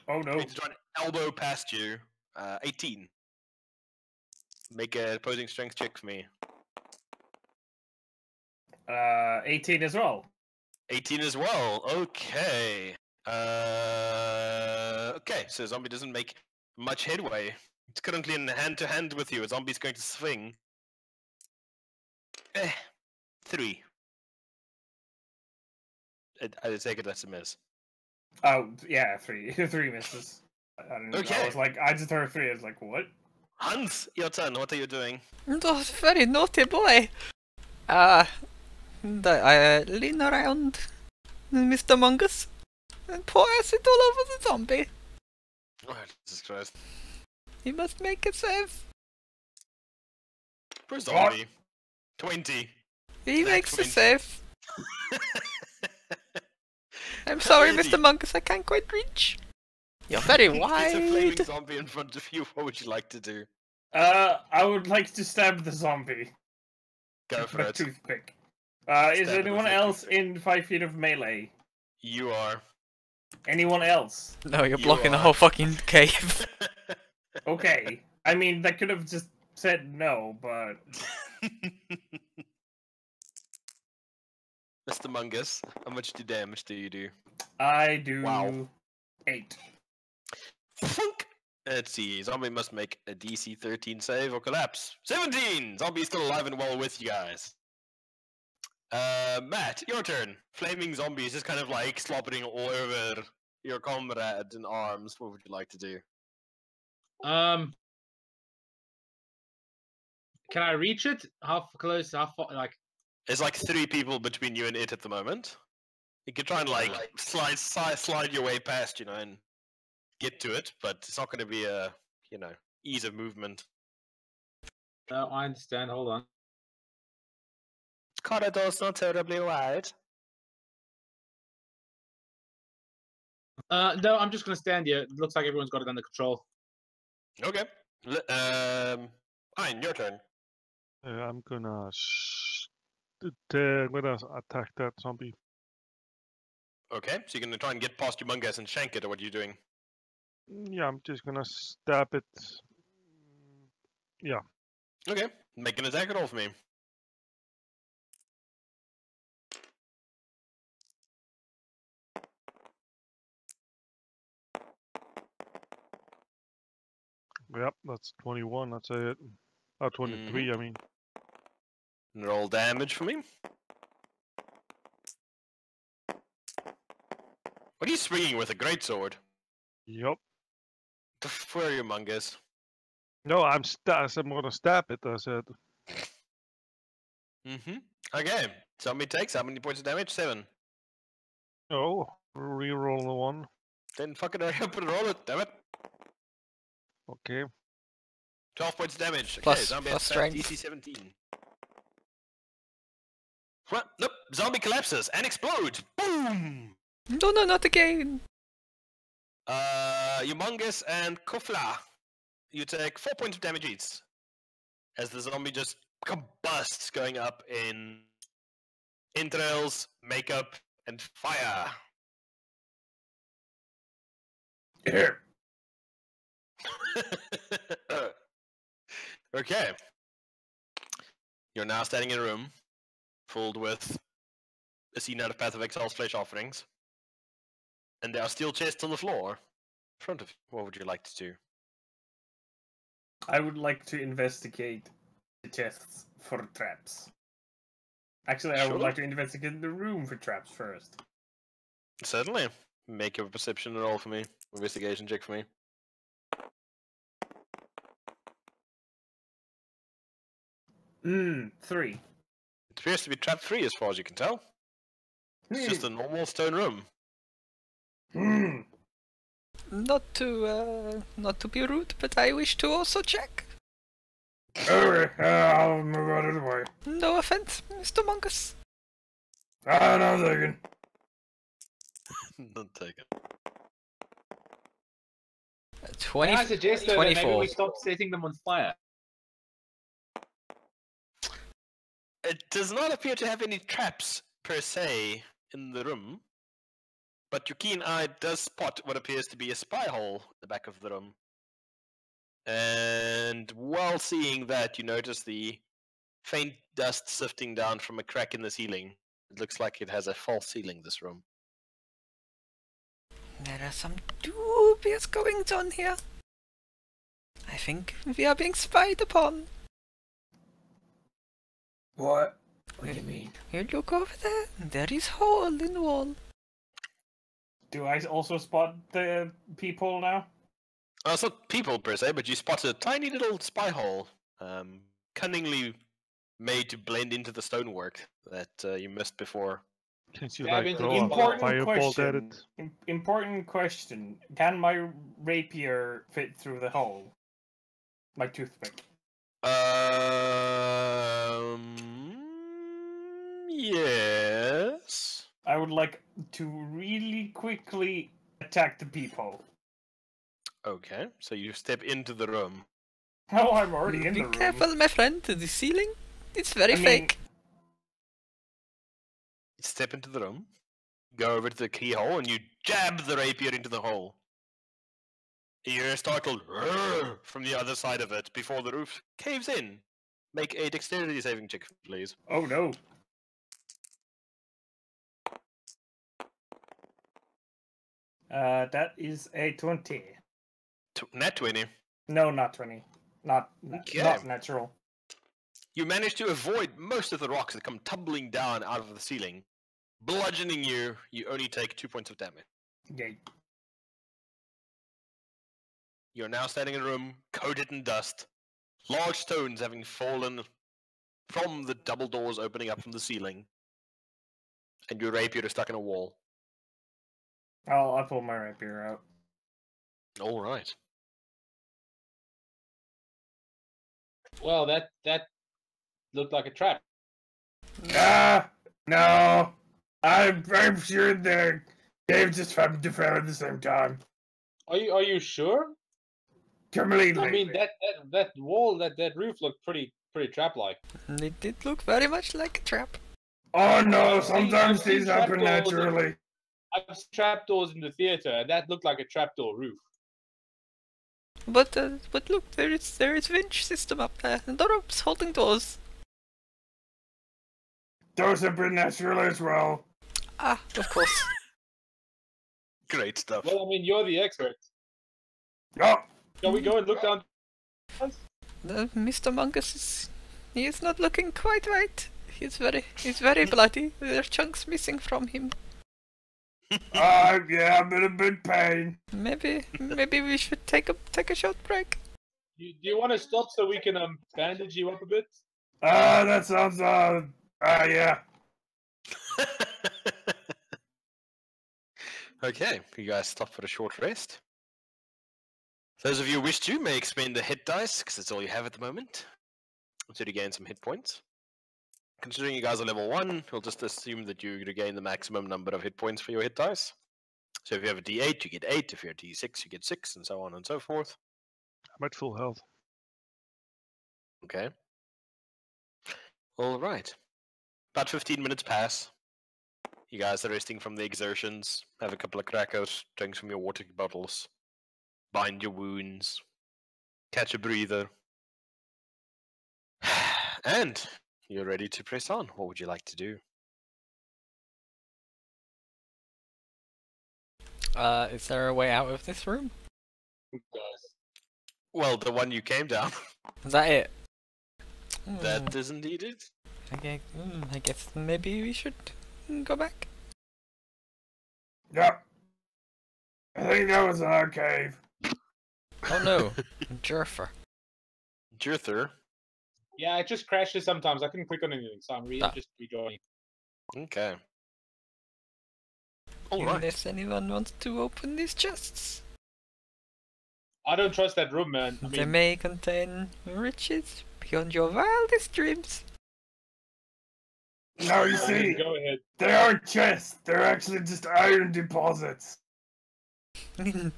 Oh no. Going to try and elbow past you. 18. Make a opposing strength check for me. 18 as well. 18 as well. Okay. Okay, so zombie doesn't make much headway. It's currently in hand-to-hand with you. A zombie's going to swing. 3. I take it that's a miss. Oh yeah, 3. 3 misses. I Okay. was like, I just heard 3. I was like, what? Hans, your turn. What are you doing? Oh, very naughty boy. And I lean around Mr. Mungus and pour acid all over the zombie. Oh, Jesus Christ. He must make a save. Poor zombie. 20. He Nat makes 20. a save. I'm sorry, 30. Mr. Mungus, I can't quite reach. You're very There's a flaming wide. zombie in front of you. What would you like to do? I would like to stab the zombie. Go with for my it. toothpick. Stab Is it anyone with your else toothpick. in 5 feet of melee? You are. Anyone else? No, you're You blocking the are. whole fucking cave. Okay. I mean, that could have just said no, but Mr. Mungus, how much damage do you do? I do Wow. 8. Thunk. Let's see. Zombie must make a DC 13 save or collapse. 17! Zombie's still alive and well with you guys. Matt, your turn. Flaming zombies just kind of like slobbering all over your comrade in arms. What would you like to do? Can I reach it? How close? How far? Like, There's like 3 people between you and it at the moment. You could try and like slide your way past, and get to it, but it's not going to be a, ease of movement. no, I understand. Hold on. Corridor's not terribly wide. No, I'm just gonna stand here. It looks like everyone's got it under control. Okay. Fine, your turn. I'm gonna attack that zombie. Okay, so you're going to try and get past Humongous and shank it, or what are you doing? Yeah, I'm just gonna stab it. Yeah. Okay, make an attack roll for me. Yep, that's 21. That's it. 23. I mean. Roll damage for me. What are you swinging with, a greatsword? Yep. Where are you, Humongous? No, I'm gonna stab it. I said. Okay, zombie takes how many points of damage? 7. Oh, reroll the one. Then fucking hurry up and roll it, damn it. Okay. 12 points of damage. Okay, Plus- zombie plus has passed strength. DC 17. What? Nope. Zombie collapses and explodes. Boom! No, not again. Humongous and Kufla. You take 4 points of damage each. As the zombie just combusts, going up in entrails, makeup, and fire. Here. Okay. You're now standing in a room filled with a scene out of Path of Exile's flesh offerings. And there are steel chests on the floor in front of you. What would you like to do? I would like to investigate the chests for traps. Actually, I would Sure. like to investigate the room for traps first. Certainly. Make a perception roll for me. Investigation check for me. 3. It appears to be trap free as far as you can tell. It's just a normal stone room. Not to be rude, but I wish to also check. Okay, I'll move out of the way. No offense, Mr. Mungus. No thinking. Don't take it. 20, Can I suggest though that maybe 24. we stop setting them on fire? It does not appear to have any traps per se in the room, but your keen eye does spot what appears to be a spy hole in the back of the room. And while seeing that, you notice the faint dust sifting down from a crack in the ceiling. It looks like it has a false ceiling, this room. There are some dubious goings on here. I think we are being spied upon. What? What do you mean? You look over there, there is hole in the wall. Do I also spot the peephole now? It's not people per se, but you spot a tiny little spy hole, cunningly made to blend into the stonework that you missed before. Since you Stab like into throw the a Important fireball at question. it. Important question. Can my rapier fit through the hole? My toothpick. Yes. I would like to really quickly attack the peephole. Okay, so you step into the room. Oh, I'm already in Be the room. careful, my friend. The ceiling, it's very I mean- fake. You step into the room, go over to the keyhole, and you jab the rapier into the hole. You hear a startled "Rrrr" from the other side of it before the roof caves in. Make a dexterity saving check, please. Oh no. That is a 20. Nat 20. No, not 20. Not Okay. not natural. You manage to avoid most of the rocks that come tumbling down out of the ceiling. Bludgeoning you, you only take 2 points of damage. Yay. You're now standing in a room coated in dust, large stones having fallen from the double doors opening up from the ceiling, and your rapier is stuck in a wall. I'll pull my rapier out. All right. Well, that looked like a trap. Ah, no. I'm sure the cave just happened to fail at the same time. Are you sure? Completely. I mean that wall, that roof looked pretty trap-like. It did look very much like a trap. Oh no, I've seen- sometimes I've seen these happen trapdoors and- naturally. I've seen trapdoors in the theater, and that looked like a trapdoor roof. But look, there is winch system up there, and the ropes holding doors. Those have been natural as well. Ah, of course. Great stuff. Well, I mean, you're the expert. Yup. Shall we go and look down? Mr. Mungus he is not looking quite right. He's very bloody. There are chunks missing from him. Yeah, I'm in a big pain. Maybe we should take a short break. Do you want to stop so we can bandage you up a bit? That sounds, yeah. Okay, you guys stop for a short rest. Those of you who wish to may expend the hit dice, because that's all you have at the moment, to regain some hit points. Considering you guys are level 1, we'll just assume that you regain the maximum number of hit points for your hit dice. So if you have a d8, you get 8, if you're a d6, you get 6, and so on and so forth. I'm at full health. Okay. Alright. About 15 minutes pass. You guys are resting from the exertions, have a couple of crackers, drink some of your water bottles, bind your wounds, catch a breather. And you're ready to press on. What would you like to do? Is there a way out of this room? Guys. Well, the one you came down. Is that it? That is indeed it. Okay, I guess maybe we should go back. Yep. I think that was our cave. Oh no, Jerfer. Jerther. Yeah, it just crashes sometimes. I couldn't click on anything, so I'm just rejoining. Okay. Alright. Unless anyone wants to open these chests. I don't trust that room, man. I They mean, may contain riches beyond your wildest dreams. No, you see, go ahead. they aren't chests. They're actually just iron deposits. The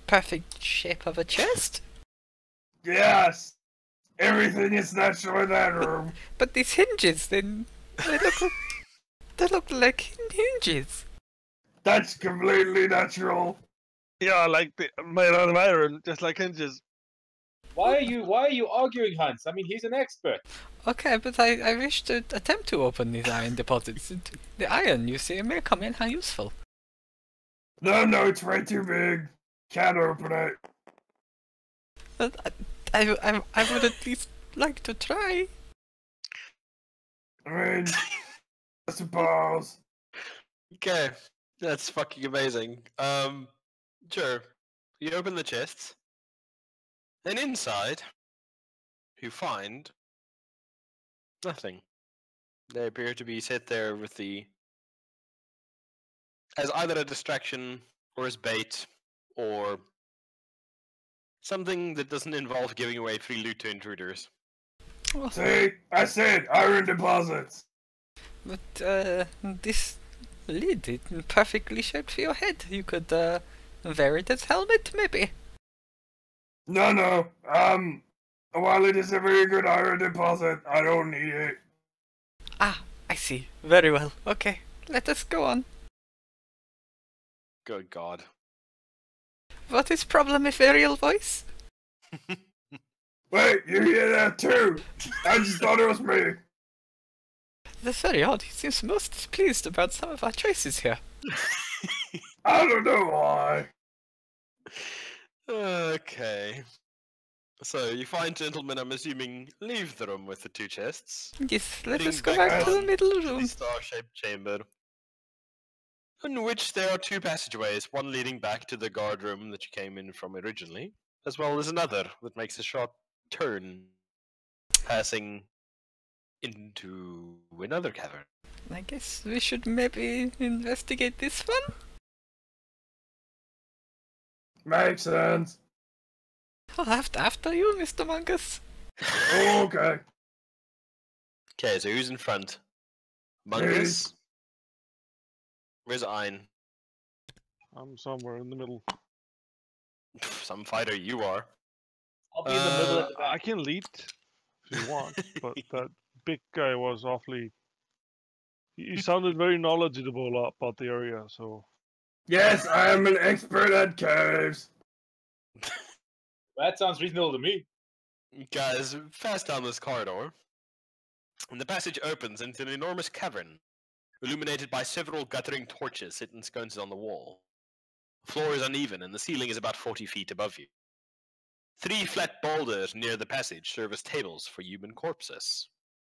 perfect shape of a chest? Yes. Everything is natural in that room. But these hinges, they look like hinges. That's completely natural. Yeah, like made out of iron, just like hinges. Why are you arguing, Hans? I mean, he's an expert. Okay, but I wish to attempt to open these iron deposits. The iron, you see, may come in how useful. No, it's way too big. Can't open it. But I would at least like to try. I mean, I suppose. Okay, that's fucking amazing. Sure. You open the chests, and inside, you find nothing. They appear to be set there with as either a distraction or as bait or something that doesn't involve giving away free loot to intruders. Oh, See, I said iron deposits. but this lid is perfectly shaped for your head. You could wear it as helmet, maybe. No. While it is a very good iron deposit, I don't need it. Ah, I see. Very well. Okay, let us go on. Good God. What is problem, ethereal voice? Wait, you hear that too? I just thought it was me. That's very odd. He seems most displeased about some of our choices here. I don't know why. Okay. So you find gentlemen, I'm assuming, leave the room with the two chests. Yes, let Heading us go back back to the down middle to the room. star-shaped chamber, in which there are two passageways, one leading back to the guard room that you came in from originally, as well as another that makes a sharp turn, passing into another cavern. I guess we should maybe investigate this one. Makes sense. I'll after you, Mr. Mungus. Okay. Okay, so who's in front? Mungus? Where's Ein? I'm somewhere in the middle. Some fighter you are. I'll be in the middle at the I back. can lead if you want, but that big guy was awfully. He sounded very knowledgeable about the area, so. Yes, I am an expert at caves. That sounds reasonable to me. Guys, fast down this corridor, and the passage opens into an enormous cavern, illuminated by several guttering torches set in sconces on the wall. The floor is uneven, and the ceiling is about 40 feet above you. 3 flat boulders near the passage serve as tables for human corpses.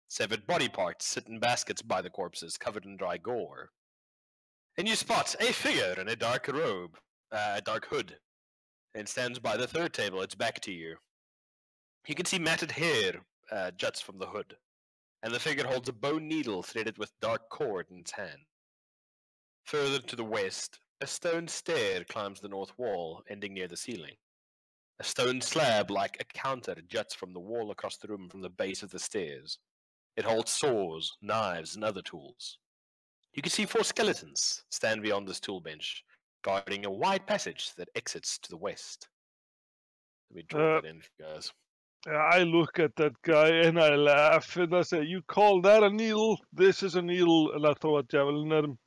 Severed body parts sit in baskets by the corpses, covered in dry gore. And you spot a figure in a dark hood, and stands by the third table, its back to you. You can see matted hair juts from the hood, and the figure holds a bone needle threaded with dark cord in its hand. Further to the west, a stone stair climbs the north wall, ending near the ceiling. A stone slab like a counter juts from the wall across the room from the base of the stairs. It holds saws, knives, and other tools. You can see 4 skeletons stand beyond this tool bench, guarding a wide passage that exits to the west. Let me draw that in for you guys. I look at that guy and I laugh and I say, "You call that a needle? This is a needle," and I throw a javelin at him.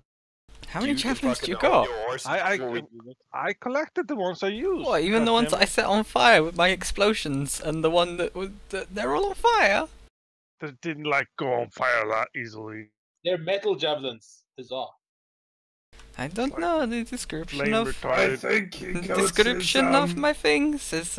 How many javelins do you fucking got? own your horse I- before we do that? I collected the ones I used. What, even the ones goddammit. I set on fire with my explosions and the one that was... They're all on fire? That didn't like go on fire that easily. They're metal javelins. Huzzah. I don't know, the description Flame of... I retarded. think he The coats description his, of my things is,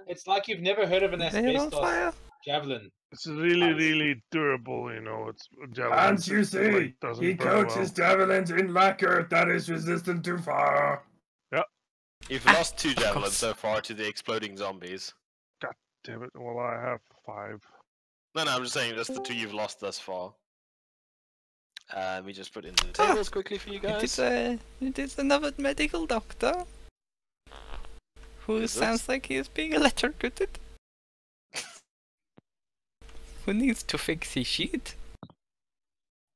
It's like you've never heard of an they're on asbestos fire. javelin. It's really, really durable, you know. It's a javelin. And you that, see, like, doesn't he burn coats well. his javelins in lacquer that is resistant to fire. You've Ah, lost 2 of javelins course. so far to the exploding zombies. Damn it! Well, I have 5. No, I'm just saying that's the 2 you've lost thus far. Let me just put into the Ah, tables quickly for you guys. It is another medical doctor. Who Is it? sounds like he is being electrocuted. Who needs to fix his sheet?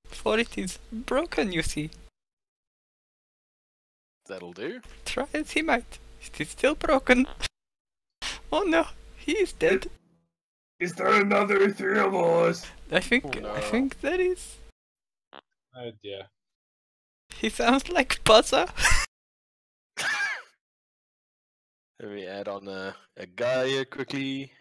For it is broken, you see. That'll do. Try as he might, it is still broken. Oh no, he is dead. Is there another three of us? I think Oh, no. I think there is. Oh dear. He sounds like Buzzer. Let me add on a guy here quickly.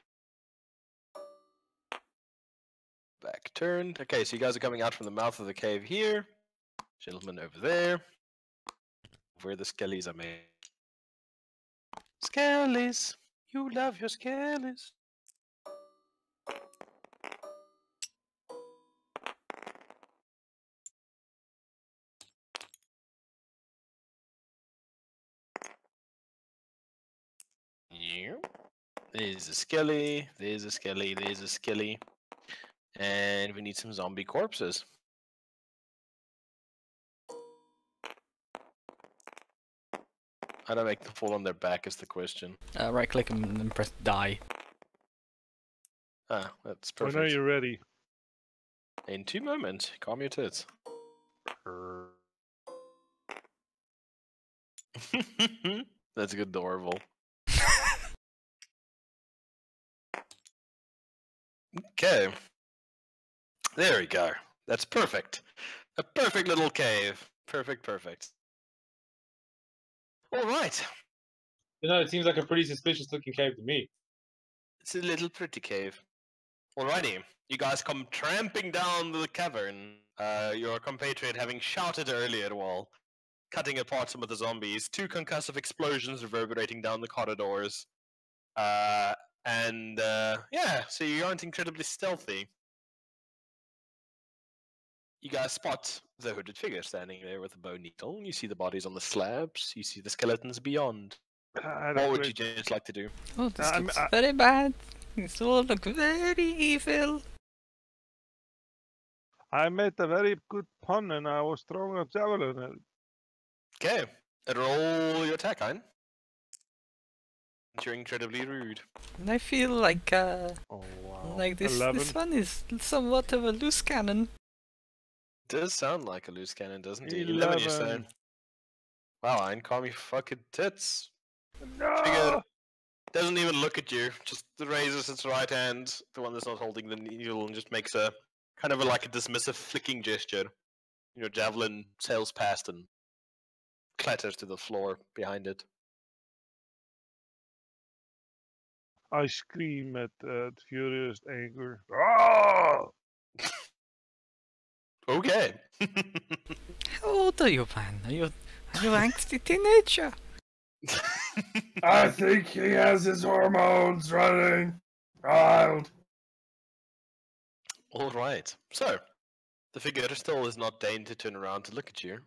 Back turned. Okay, so you guys are coming out from the mouth of the cave here. Gentleman over there. Where the skellies are made. Skellies! You love your skellies. Yeah. There's a skelly, there's a skelly, there's a skelly. And we need some zombie corpses. How do I make them fall on their back is the question. Right click and press die. Ah, that's When are perfect. you ready? In 2 moments, calm your tits. That's good, Dorval. Okay. There we go. That's perfect. A perfect little cave. Perfect, perfect. All right. You know, it seems like a pretty suspicious looking cave to me. It's a little pretty cave. Alrighty. You guys come tramping down the cavern. Your compatriot having shouted earlier while cutting apart some of the zombies. 2 concussive explosions reverberating down the corridors. Yeah, so you aren't incredibly stealthy. You guys spot the hooded figure standing there with a bow needle. You see the bodies on the slabs. You see the skeletons beyond. What would you just like to do? Oh, this I'm- looks very bad. This all look very evil. I made a very good pun and I was throwing a javelin. Okay, roll your attack, Hein. You're incredibly rude. And I feel like Oh wow. like this 11. one is somewhat of a loose cannon. Does sound like a loose cannon, doesn't it? 11 you say. 11. Wow, Hein, call me fucking tits. No! Figure doesn't even look at you, just raises its right hand, the one that's not holding the needle, and just makes a kind of like a dismissive flicking gesture. Your javelin sails past and clatters to the floor behind it. I scream at furious anger. Ah! Okay. How old are you, man? Are you angsty teenager? I think he has his hormones running wild. All right. So, the figure still is not deigned to turn around to look at you.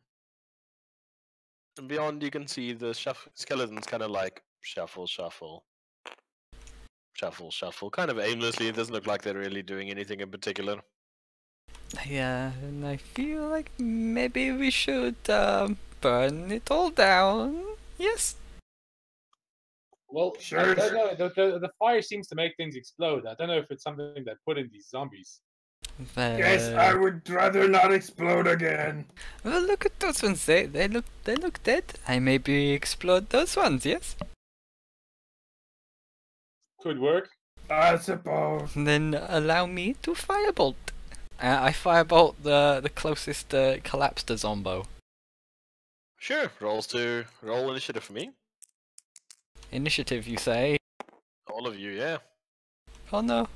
And beyond, you can see the skeletons kind of like shuffle, shuffle. Shuffle, shuffle. Kind of aimlessly. It doesn't look like they're really doing anything in particular. Yeah, and I feel like maybe we should burn it all down. Yes. Well, Sure. I don't know. The fire seems to make things explode. I don't know if it's something that put in these zombies. Yes, I would rather not explode again. Well, look at those ones. They look dead. I maybe explode those ones. Yes. Could work. I suppose. Then allow me to firebolt. I firebolt the closest collapsed zombo. Sure. Roll initiative for me. Initiative, you say? All of you, yeah. Oh no,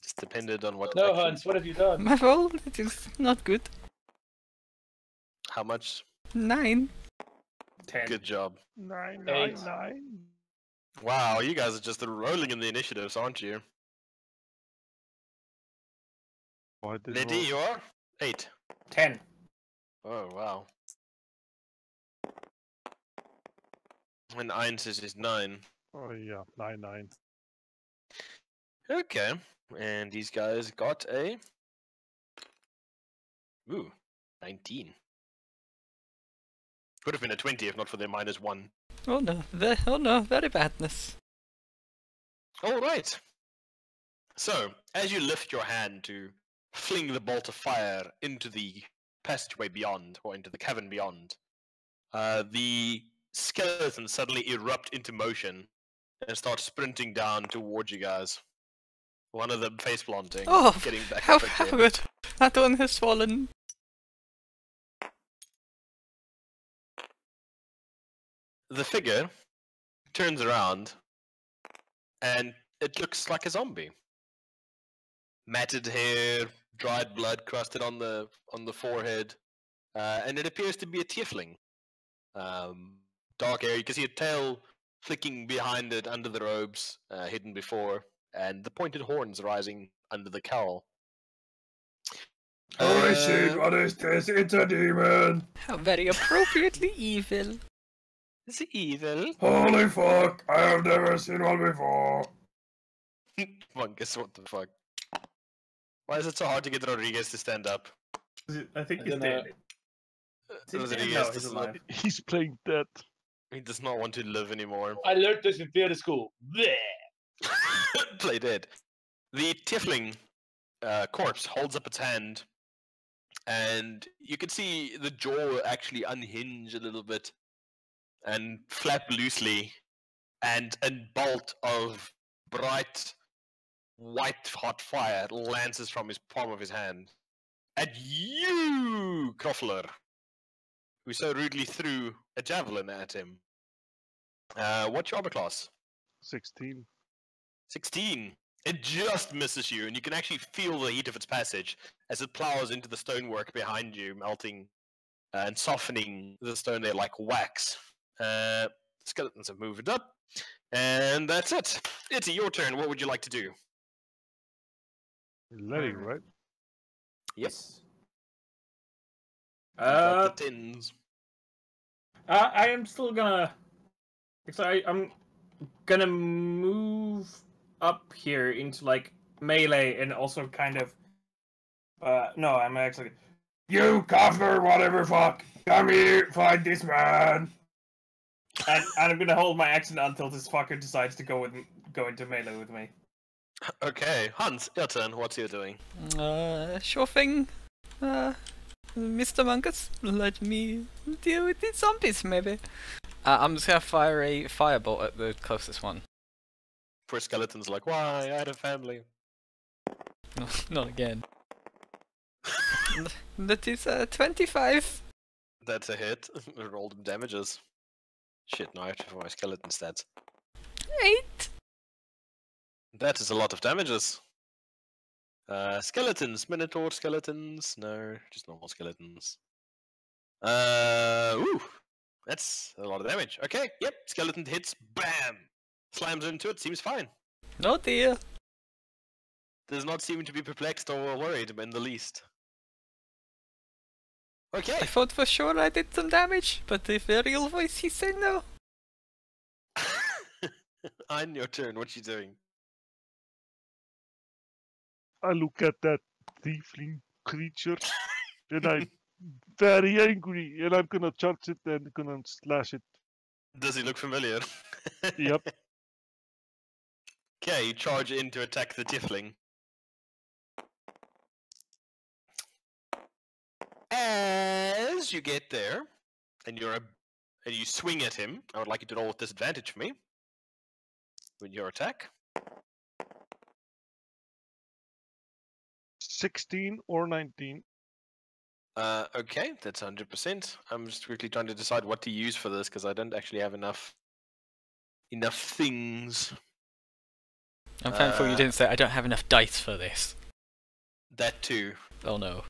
Just depended on what. No, action- Hans, what have you done? my roll it is not good. How much? 9. 10. Good job. 9, 9, Eight. 9. Wow, you guys are just rolling in the initiatives, aren't you? Why did Liddy, you are? 8. 10. Oh, wow. And Eins is 9. Oh yeah, 9, 9. Okay. And these guys got a... Ooh, 19. Could have been a 20 if not for their -1. Oh no, very badness. Alright. So, as you lift your hand to fling the bolt of fire into the passageway beyond, or into the cavern beyond, the skeletons suddenly erupt into motion and starts sprinting down towards you guys. One of them face planting, Oh, getting back how up again. good. That one has fallen. The figure turns around, and it looks like a zombie. Matted hair, dried blood crusted on the forehead, and it appears to be a tiefling. Dark hair. You can see a tail flicking behind it under the robes, hidden before, and the pointed horns rising under the cowl. Holy shit, what is this? It's a demon! How very appropriately evil. Is it evil? Holy fuck, I have never seen one before. Monkus, what the fuck? Why is it so hard to get Rodriguez to stand up? I think I he's don't know. dead. Is he dead? Rodriguez No, he's does alive. He's playing dead. He does not want to live anymore. I learned this in theater school. Bleh. Play dead. The tiefling corpse holds up its hand, and you can see the jaw actually unhinge a little bit and flap loosely, and a bolt of bright white hot fire lances from his palm of his hand at you, Kroffler, who so rudely threw a javelin at him. What's your armor class? 16. 16. It just misses you, and you can actually feel the heat of its passage as it plows into the stonework behind you, melting and softening the stone there like wax. Skeletons have moved up, and that's it. It's your turn. What would you like to do? Larry, right? Yes. Uh, Got the tins. I am still gonna. So I'm gonna move up here into like melee and also kind of. No, I'm actually. You cover whatever fuck. Come here, find this man. And I'm gonna hold my action until this fucker decides to go into melee with me. Okay, Hans, your turn. What's you doing? Sure thing. Mr. Monkus, let me deal with these zombies, maybe. I'm just gonna fire a firebolt at the closest one. Poor skeleton's like, why? I had a family. No, not again. That is 25. That's a hit. Roll them damages. Shit, no, I have to for my skeleton stats. 8. That is a lot of damages. Skeletons, Minotaur skeletons. No, just normal skeletons. Ooh, that's a lot of damage. Okay, yep, skeleton hits, bam! Slams into it, seems fine. Oh dear. Does not seem to be perplexed or worried in the least. Okay. I thought for sure I did some damage, but with a real voice he said no. On your turn, what you doing? I look at that tiefling creature and I'm very angry and I'm gonna charge it and gonna slash it. Does he look familiar? Yep. Okay, you charge in to attack the tiefling. As you get there, and you swing at him, I would like you to roll with disadvantage for me with your attack. 16 or 19. Okay, that's 100%. I'm just quickly trying to decide what to use for this because I don't actually have enough things. I'm thankful you didn't say I don't have enough dice for this. That too. Oh no.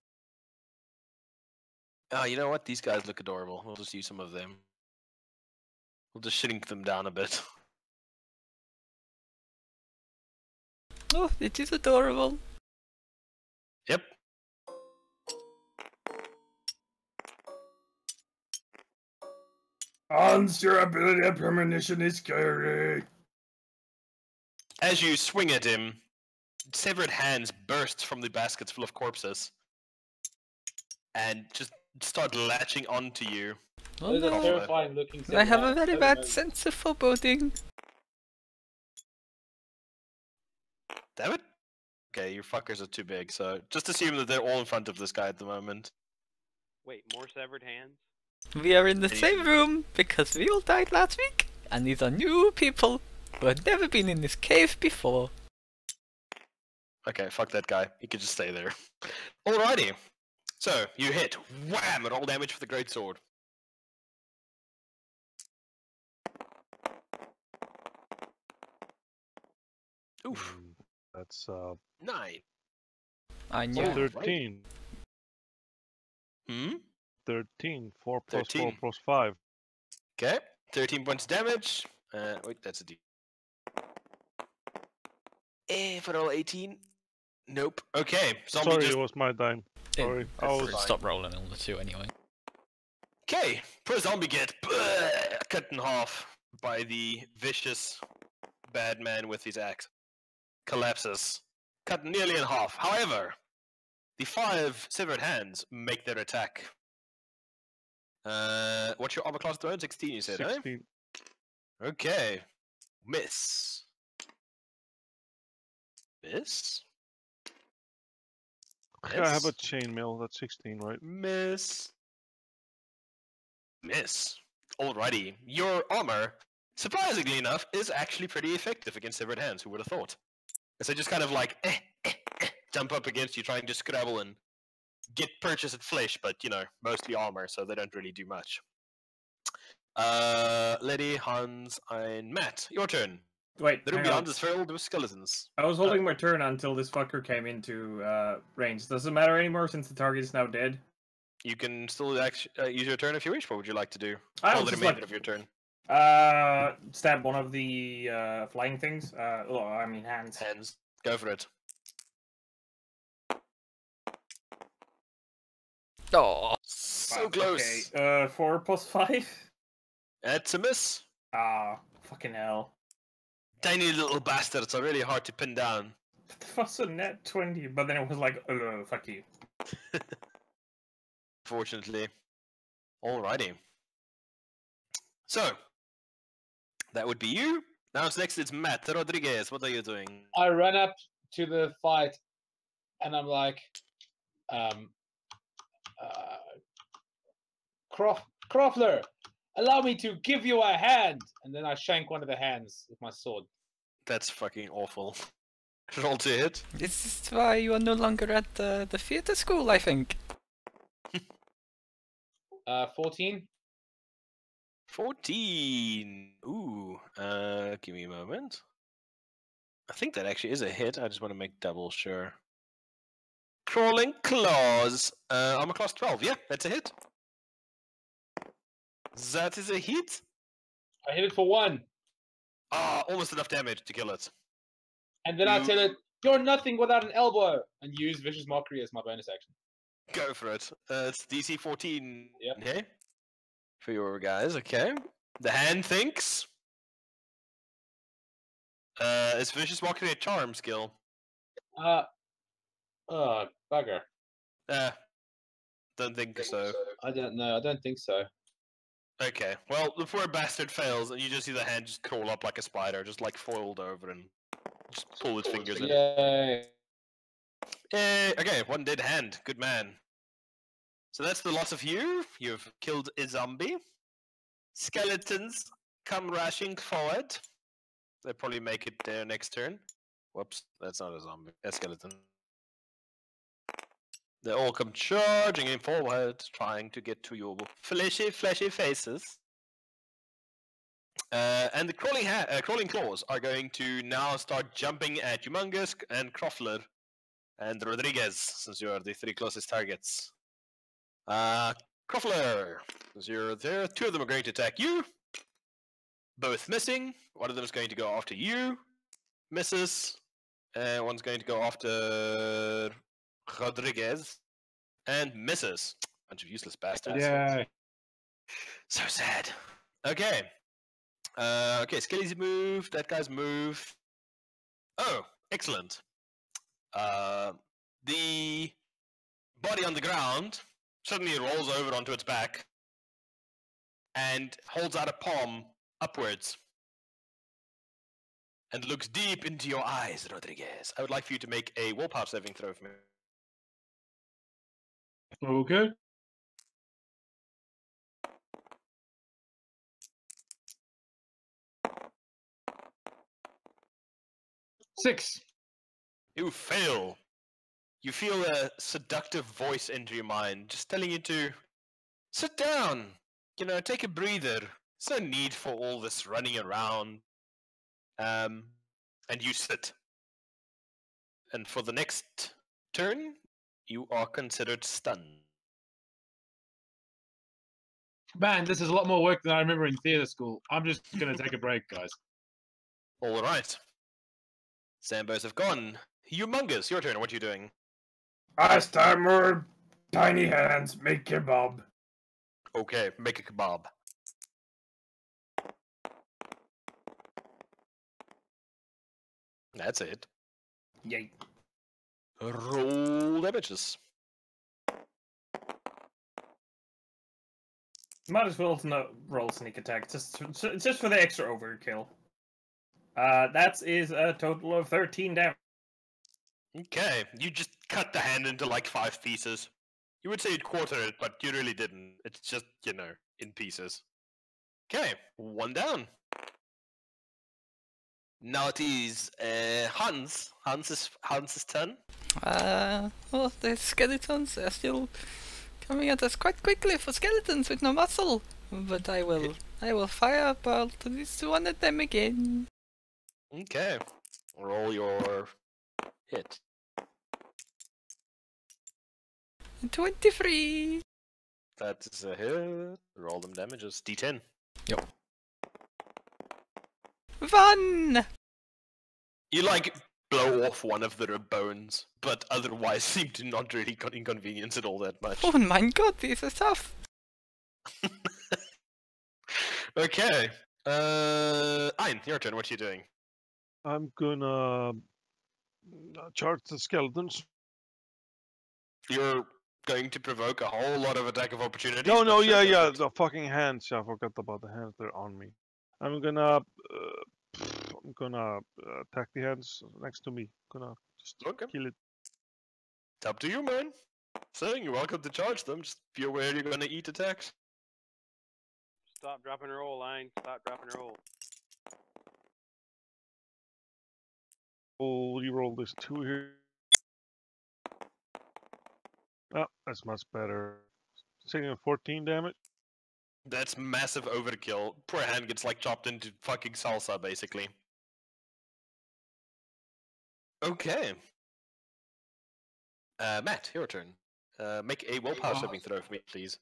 Oh, you know what? These guys look adorable. We'll just use some of them. We'll just shrink them down a bit. Oh, it is adorable. Yep. Hans, your ability of premonition is scary. As you swing at him, severed hands burst from the baskets full of corpses and just start latching onto you. Oh That is a no. terrifying looking I have a cinematic. very bad sense of foreboding. Damn it. Okay, your fuckers are too big, so just assume that they're all in front of this guy at the moment. Wait, more severed hands? We are in the Hey. same room because we all died last week, and these are new people. but I've never been in this cave before. Okay, fuck that guy. He could just stay there. Alrighty. So, you hit. Wham! And all damage for the greatsword. Oof. That's 9. I knew. Yeah. 13. Hmm? 13. 4 plus 4 13. plus 5. Okay. 13 points of damage. Wait, that's a D. If I roll 18. Nope. Okay. Zombie Sorry, just... it was my time. Sorry. I was Stop rolling all the 2 anyway. Okay. Poor zombie get cut in half by the vicious bad man with his axe. Collapses. Cut nearly in half. However, the 5 severed hands make their attack. What's your armor class, Throne? 16, you said, 16. eh? Okay. Miss. Miss? Yeah, I have a Miss? chainmail. That's 16, right? Miss. Miss. Alrighty. Your armor, surprisingly enough, is actually pretty effective against severed hands. Who would have thought? So just kind of like jump up against you, trying to scrabble and get purchase at flesh, but you know, mostly armor, so they don't really do much. Letty, Hans, and Matt, your turn. Wait, The room hang on. beyond is filled with skeletons. I was holding my turn until this fucker came into range. Does it matter anymore since the target is now dead? You can still use your turn if you wish. What would you like to do? I Or was the just remainder like of your turn. stab one of the flying things. I mean hands. Hands. Go for it. Oh, So Fuck, close. Okay. 4 plus 5. That's a miss. Ah, fucking hell. Tiny little bastards are really hard to pin down. That was a net 20, but then it was like, fuck you. Fortunately. Alrighty. So, that would be you. Now it's next, it's Matt Rodriguez. What are you doing? I run up to the fight, and I'm like, Croffler, allow me to give you a hand, and then I shank one of the hands with my sword. That's fucking awful. Roll to hit. this is why you are no longer at the theater school, I think. 14. 14. Ooh. Give me a moment. I think that actually is a hit. I just want to make double sure. Crawling claws. Armor class 12. Yeah, that's a hit. That is a hit. I hit it for 1, Ah, almost enough damage to kill it. and then I tell it, "You're nothing without an elbow," and use vicious mockery as my bonus action. Go for it. It's DC 14. Yep. Okay. For your guys, okay. The hand thinks. Is Vicious Mockery a charm skill? Bugger. Don't think so. I don't know. I don't think so. Okay, well, the poor bastard fails, and you just see the hand just crawl up like a spider, just like foiled over and just pull its fingers in. Yay. Okay, 1 dead hand. Good man. So that's the lot of you. You've killed a zombie. Skeletons come rushing forward. They'll probably make it their next turn. Whoops, that's not a zombie. A skeleton. They all come charging in forward, trying to get to your fleshy faces. And the crawling claws are going to now start jumping at Humongous and Croffler and Rodriguez, since you are the 3 closest targets. Croffler, since you're there, 2 of them are going to attack you. Both missing. One of them is going to go after you. Misses. And one's going to go after Rodriguez. And misses. Bunch of useless bastards. Yeah. So sad. Okay. Okay, Skelly's move. That guy's move. Oh, excellent. The body on the ground suddenly rolls over onto its back and holds out a palm upwards and looks deep into your eyes, Rodriguez. I would like for you to make a willpower saving throw for me. Okay. 6. You fail. You feel a seductive voice enter your mind, just telling you to sit down. You know, take a breather. There's no need for all this running around. And you sit. And for the next turn, you are considered stunned. Man, this is a lot more work than I remember in theater school. I'm just going to take a break, guys. All right. Zambos have gone. Humongous, your turn. What are you doing? I start more tiny hands, make kebab. Okay, make a kebab. That's it. Yay. Roll damages. Might as well not roll sneak attack, just for the extra overkill. That is a total of 13 damage. Okay, you just cut the hand into like 5 pieces. You would say you'd quarter it, but you really didn't. It's just, you know, in pieces. Okay, 1 down. Now it is Hans. Hans's turn. Well, the skeletons are still coming at us quite quickly for skeletons with no muscle. But I will fire a ball to this one of them again. Okay, roll your hit. 23. That is a hit. Roll them damages. D10. 1. You like blow off one of their bones, but otherwise seem to not really inconvenience it all that much. Oh my god, these are tough. Okay. Ein, your turn. What are you doing? I'm gonna charge the skeletons. You're going to provoke a whole lot of attack of opportunity. No, yeah, the fucking hands. I forgot about the hands. They're on me. I'm gonna attack the hands next to me. Gonna just Okay. kill it. It's up to you, man. Saying you're welcome to charge them. Just be aware you're gonna eat attacks. Stop, drop, and roll, line. Stop, drop, and roll. Oh, you roll this 2 here. Oh, that's much better. Taking 14 damage. That's massive overkill. Poor hand gets like chopped into fucking salsa, basically. Okay. Matt, your turn. Make a willpower saving throw for me, please.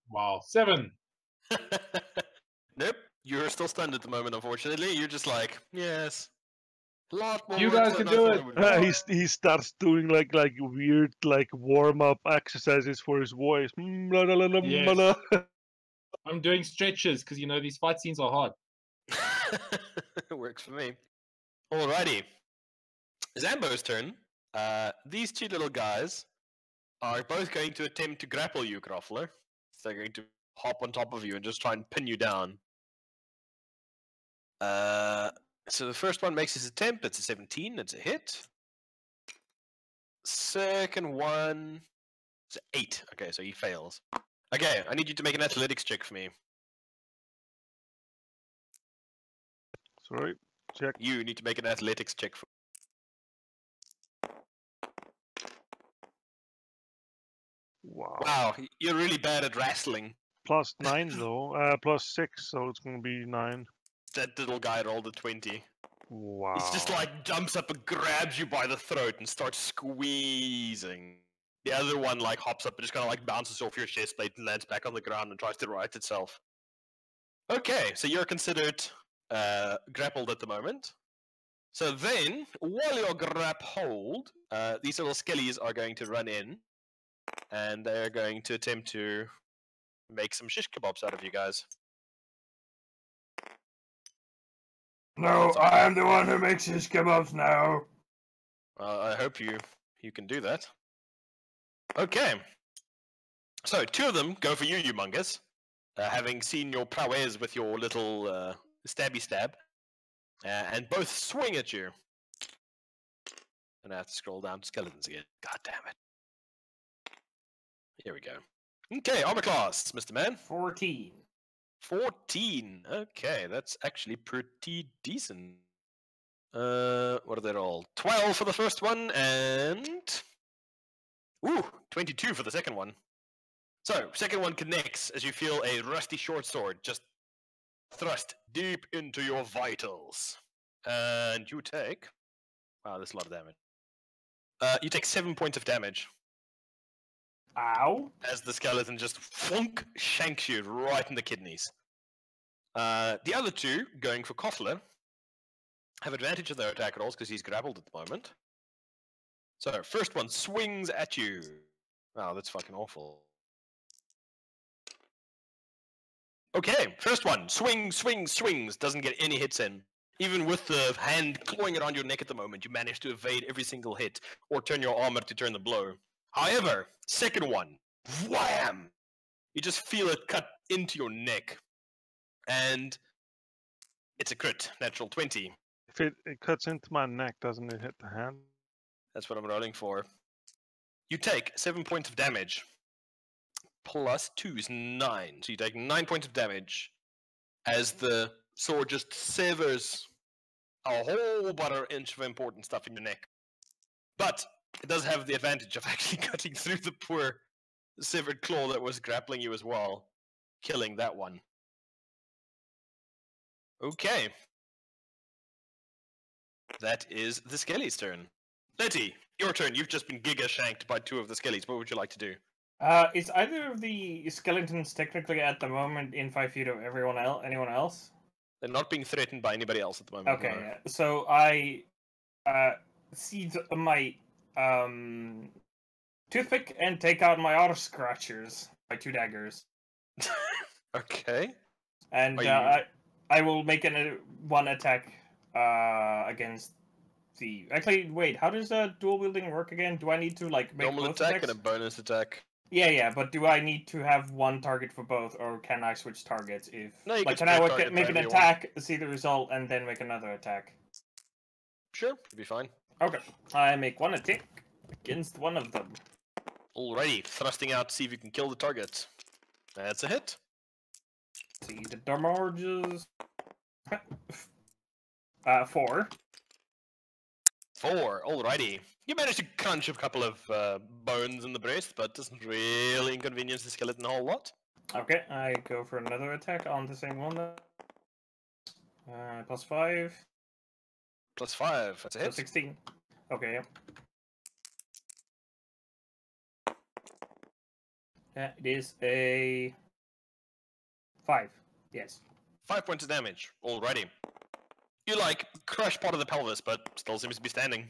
Wow. 7. Nope. You're still stunned at the moment, unfortunately. You're just like, yes. A lot more You work guys than can I do thought it. would be. He starts doing like weird warm up exercises for his voice. Yes. I'm doing stretches because, you know, these fight scenes are hard. Works for me. Alrighty. Zambo's turn. These 2 little guys are both going to attempt to grapple you, Groffler. So they're going to hop on top of you and just try and pin you down. So the first one makes his attempt. It's a 17. It's a hit. Second one is 8. Okay, so he fails. Okay, I need you to make an athletics check for me. Sorry, check. You need to make an athletics check for Wow, you're really bad at wrestling. Plus 9 though. Plus 6, so it's gonna be 9. That little guy rolled a 20. Wow. He's just like jumps up and grabs you by the throat and starts squeezing. The other one like hops up and just kind of like bounces off your chest plate and lands back on the ground and tries to right itself. Okay, so you're considered grappled at the moment. So then, while you're grappled, these little skellies are going to run in, and they're going to attempt to make some shish kebabs out of you guys. No, I am the one who makes his kebabs now. I hope you can do that. Okay. So 2 of them go for you, Humongous. Having seen your prowess with your little stabby stab. And both swing at you. And I have to scroll down to skeletons again. God damn it. Here we go. Okay, armor class, Mr. Man. 14. 14. Okay, that's actually pretty decent. What are they all? 12 for the first one, and 22 for the second one. So, second one connects as you feel a rusty short sword just thrust deep into your vitals. And you take... Wow, that's a lot of damage. You take 7 points of damage Ow. as the skeleton just thunk shanks you right in the kidneys. The other two, going for Koffler, have advantage of their attack rolls because he's grappled at the moment. So, first one swings at you. Wow, that's fucking awful. Okay, first one. Swings. Doesn't get any hits in. Even with the hand clawing around your neck at the moment, you manage to evade every single hit or turn your armor to turn the blow. However, second one. Wham! You just feel it cut into your neck. And it's a crit. Natural 20. If it cuts into my neck, doesn't it hit the hand? That's what I'm rolling for. You take 7 points of damage. Plus 2 is 9. So you take 9 points of damage as the sword just severs a whole butter inch of important stuff in your neck. But it does have the advantage of actually cutting through the poor severed claw that was grappling you as well, killing that one. Okay. That is the Skelly's turn. Letty, your turn. You've just been giga shanked by two of the Skellies. What would you like to do? Is either of the skeletons technically at the moment in 5 feet of anyone else? They're not being threatened by anybody else at the moment. Okay, no. yeah. So I seize my toothpick and take out my auto scratchers, my 2 daggers, Okay. and Are I will make one attack against the. Actually, wait. How does dual wielding work again? Do I need to like make Normal both attack attacks? and a bonus attack. Yeah, but do I need to have one target for both, or can I switch targets if? No, you like, can can I split target make an however you want. attack, see the result, and then make another attack? Sure, you'll be fine. Okay, I make one attack against one of them. Alrighty, thrusting out to see if you can kill the target. That's a hit. See the damages. 4. 4, alrighty. You manage to crunch a couple of bones in the breast, but doesn't really inconvenience the skeleton a whole lot. Okay, I go for another attack on the same one. Plus 5. Plus 5, that's a So hit. 16. Okay, yeah. It is a 5. Yes. 5 points of damage, alrighty. You like crush part of the pelvis, but still seems to be standing.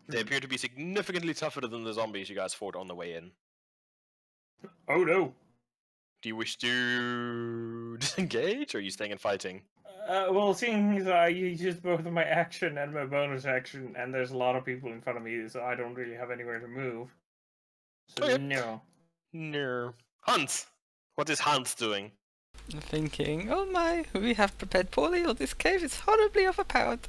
They appear to be significantly tougher than the zombies you guys fought on the way in. Oh no. Do you wish to disengage, or are you staying and fighting? Well, seeing as I used both of my action and my bonus action, and there's a lot of people in front of me, so I don't really have anywhere to move. So Okay. no. No. Hans! What is Hans doing? Thinking, oh my, we have prepared poorly, or this cave is horribly overpowered.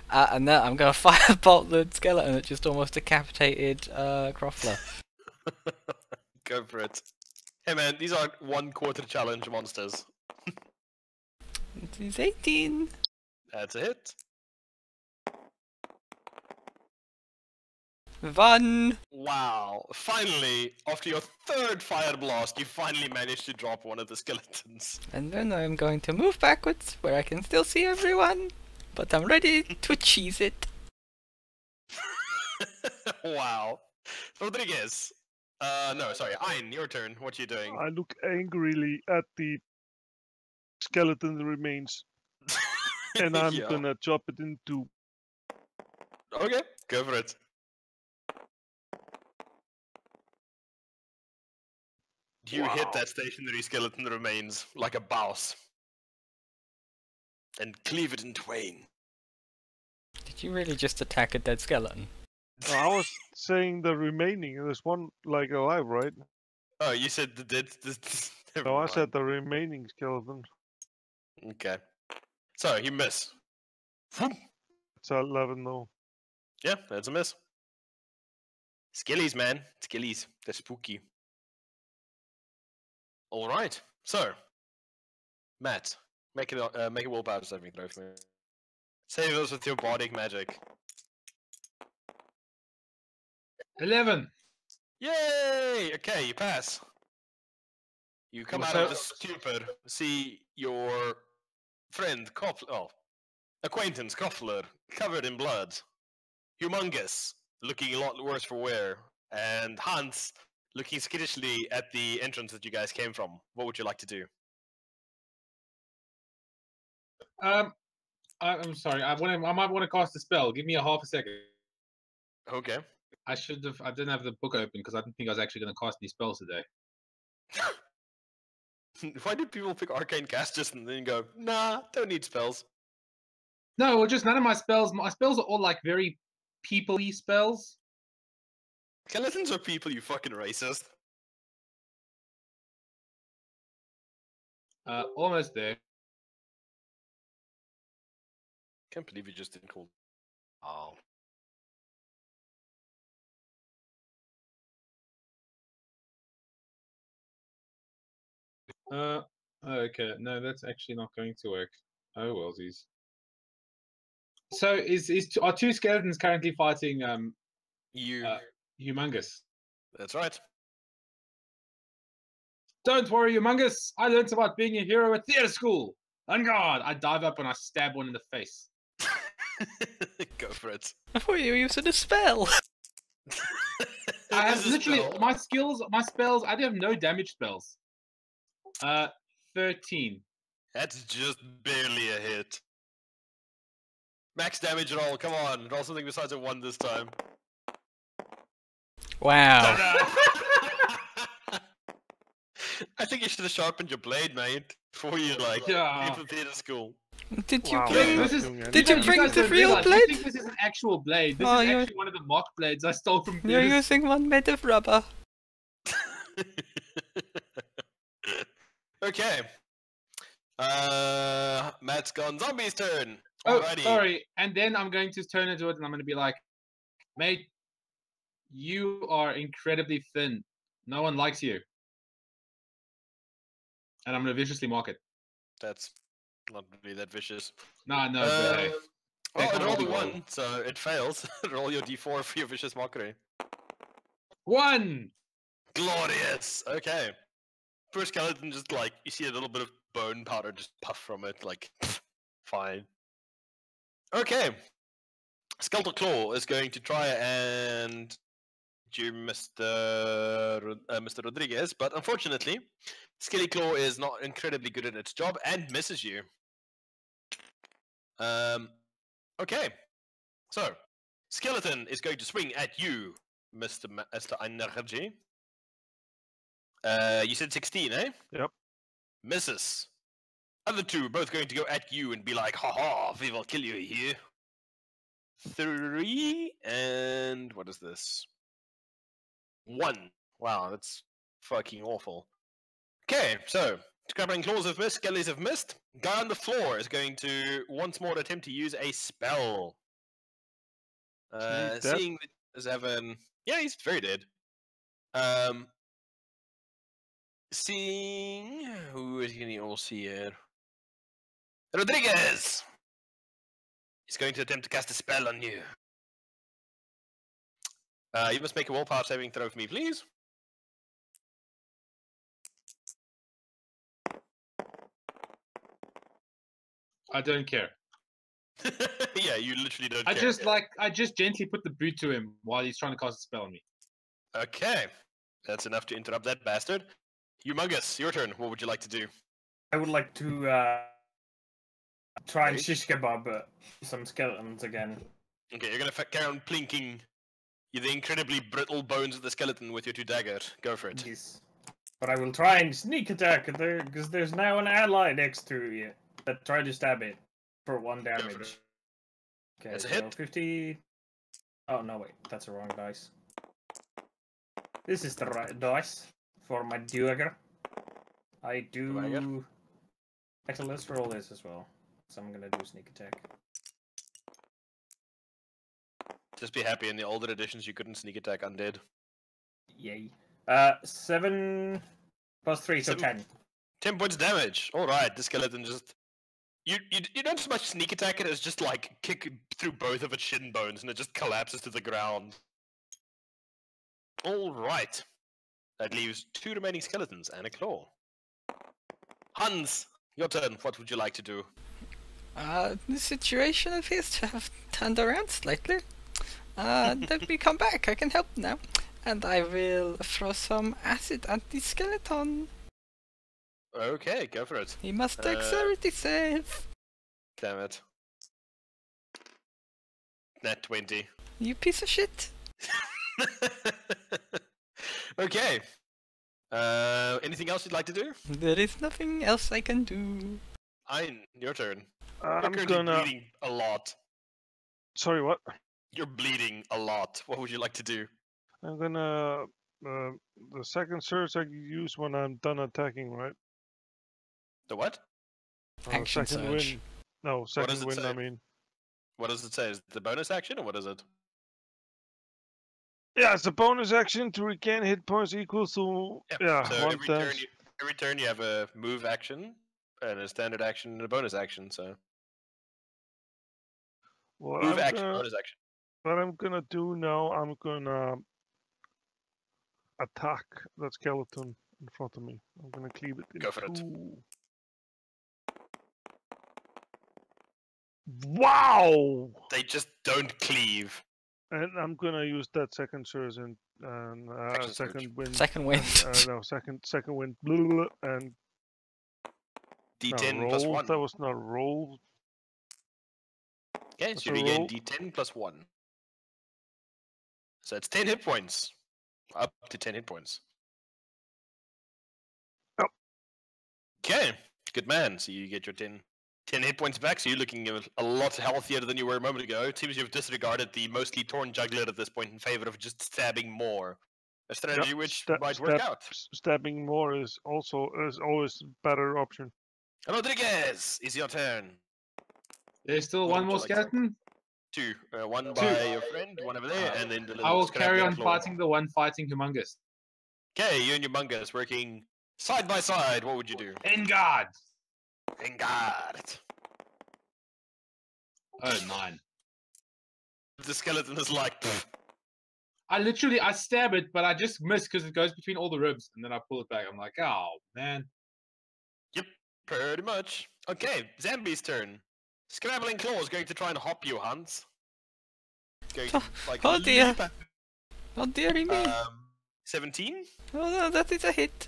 And then I'm gonna firebolt the skeleton that just almost decapitated Croffler. Go for it. Hey man, these are 1/4 challenge monsters. It is 18. That's a hit. 1. Wow. Finally, after your 3rd fire blast, you finally managed to drop one of the skeletons. And then I'm going to move backwards, where I can still see everyone. But I'm ready to cheese it. Wow. Rodriguez. No, sorry. Ein, your turn. What are you doing? I look angrily at the skeleton remains, and I'm Yeah. gonna chop it in 2. Okay, go for it. You hit that stationary skeleton remains like a bouse. And cleave it in twain. Did you really just attack a dead skeleton? No, I was saying the remaining. There's one like alive, right? Oh, you said the dead... Never No, I mind. said the remaining skeleton. Okay. So, you miss. It's 11 though. Yeah, that's a miss. Skillies, man. Skillies. They're spooky. All right. So, Matt, make a willpower saving throw for me. Save us with your bardic magic. 11. Yay! Okay, you pass. You come Well, out of so- the stupor, see your friend, acquaintance, Koffler, covered in blood. Humongous, looking a lot worse for wear. And Hans, looking skittishly at the entrance that you guys came from. What would you like to do? I'm sorry. I might want to cast a spell. Give me a half a second. Okay. I didn't have the book open because I didn't think I was actually going to cast any spells today. Why do people pick arcane casters and then go, nah, don't need spells? No, well, just none of my spells. My spells are all like very people-y spells. Skeletons are people, you fucking racist. Almost there. Can't believe you just didn't call. Oh. Okay. No, that's actually not going to work. Oh, wellsies. So are two skeletons currently fighting You. Humongous? That's right. Don't worry, Humongous. I learned about being a hero at theater school. On guard! I dive up and I stab one in the face. Go for it. I thought you were using a spell. I have This is literally spell. my spells. I have no damage spells. 13. That's just barely a hit. Max damage roll, come on. Roll something besides a 1 this time. Wow. I think you should have sharpened your blade, mate, before you Yeah. leave the theater school. Did you Wow. bring? This is- Did you bring guys the don't real realize, blade? You think this is an actual blade? This Oh, is you're- actually one of the mock blades I stole from You're theater. using one made of rubber. Okay. Matt's gone. Zombie's turn. Oh, Alrighty. sorry. And then I'm going to turn into it and I'm going to be like, mate, you are incredibly thin. No one likes you. And I'm going to viciously mock it. That's not really that vicious. Nah, no, but hey. Well, Hey, it rolled a come on. 1, so it fails. Roll your d4 for your vicious mockery. 1! Glorious! Okay. First skeleton just you see a little bit of bone powder just puff from it, fine. Okay. Skeletal Claw is going to try and do Mr. Rodriguez, but unfortunately, Skilly Claw is not incredibly good at its job and misses you. Okay. So, Skeleton is going to swing at you, Mr. Energy. You said 16, eh? Yep. Misses. Other two both going to go at you and be like, haha, we will kill you here. 3, and what is this? 1. Wow, that's fucking awful. Okay, so, Scrabbling Claws have missed, Skellies have missed. Guy on the floor is going to once more attempt to use a spell. Dead? Seeing that Zevon... Yeah, he's very dead. Seeing... Who is going to all see here? Rodriguez! He's going to attempt to cast a spell on you. You must make a willpower saving throw for me, please. I don't care. Yeah, you literally don't I care. just gently put the boot to him while he's trying to cast a spell on me. Okay. That's enough to interrupt that bastard. Humongous, your turn. What would you like to do? I would like to try and shish kebab some skeletons again. Okay, you're gonna carry on plinking the incredibly brittle bones of the skeleton with your 2 daggers. Go for it. Yes. But I will try and sneak attack because there's now an ally next to you that tried to stab it for 1 for damage. it. Okay, That's a so hit. 50. Oh no, wait, that's the wrong dice. This is the right dice for my dagger. I do. Dagger? Actually, let's roll this as well. So I'm gonna do sneak attack. Just be happy in the older editions you couldn't sneak attack undead. Yay. 7 plus 3, so 7. 10. 10 points damage. Alright, the skeleton just... You don't so much sneak attack it as just like kick through both of its shin bones and it just collapses to the ground. Alright. That leaves 2 remaining skeletons and a claw. Hans, your turn. What would you like to do? The situation appears to have turned around slightly. Let me come back, I can help now. And I will throw some acid at the skeleton. Okay, go for it. He must dexterity save. Damn it. Nat 20. You piece of shit. Okay. Anything else you'd like to do? There is nothing else I can do. Ein, your turn. I'm You're currently gonna. bleeding a lot. Sorry, what? You're bleeding a lot. What would you like to do? I'm gonna. The second surge I use when I'm done attacking, right? The what? Action second surge. win. No, does second it win. say? I mean. What does it say? Is it the bonus action or what is it? Yeah, it's a bonus action to regain hit points equal to So one times. every turn you have a move action, and a standard action, and a bonus action. So Well, move action, bonus action. what I'm gonna do now, I'm gonna attack that skeleton in front of me. I'm gonna cleave it in Go for it. two. Wow! They just don't cleave. And I'm gonna use that second surge and Action surge. second wind. Second wind. No, second wind. Blah, blah, blah, and D10 roll. plus 1. That was not roll. Okay, That's so a you regain roll. D10 plus 1. So it's 10 hit points. Up to 10 hit points. Yep. Okay, good man. So you get your 10 hit points back, so you're looking a lot healthier than you were a moment ago. It seems you've disregarded the mostly torn jugular at this point in favor of just stabbing more. A strategy which might work out. Stabbing more is always a better option. Rodriguez, is your turn. There's still What one would more you like to skeleton. 2. One by your friend, one over there, and then the little I will carry scrabbling on claw. fighting the one fighting Humongous. Okay, you and your Mungus working side by side. What would you do? Engard! Engard. Oh, 9. The skeleton is like, pfft. I stab it, but I just miss because it goes between all the ribs, and then I pull it back. I'm like, oh, man. Yep, pretty much. Okay, Zambi's turn. Scrabbling Claw is going to try and hop you, Hans. Going to, like, Oh dear. leap at- Oh dearie me. 17? Oh no, that is a hit.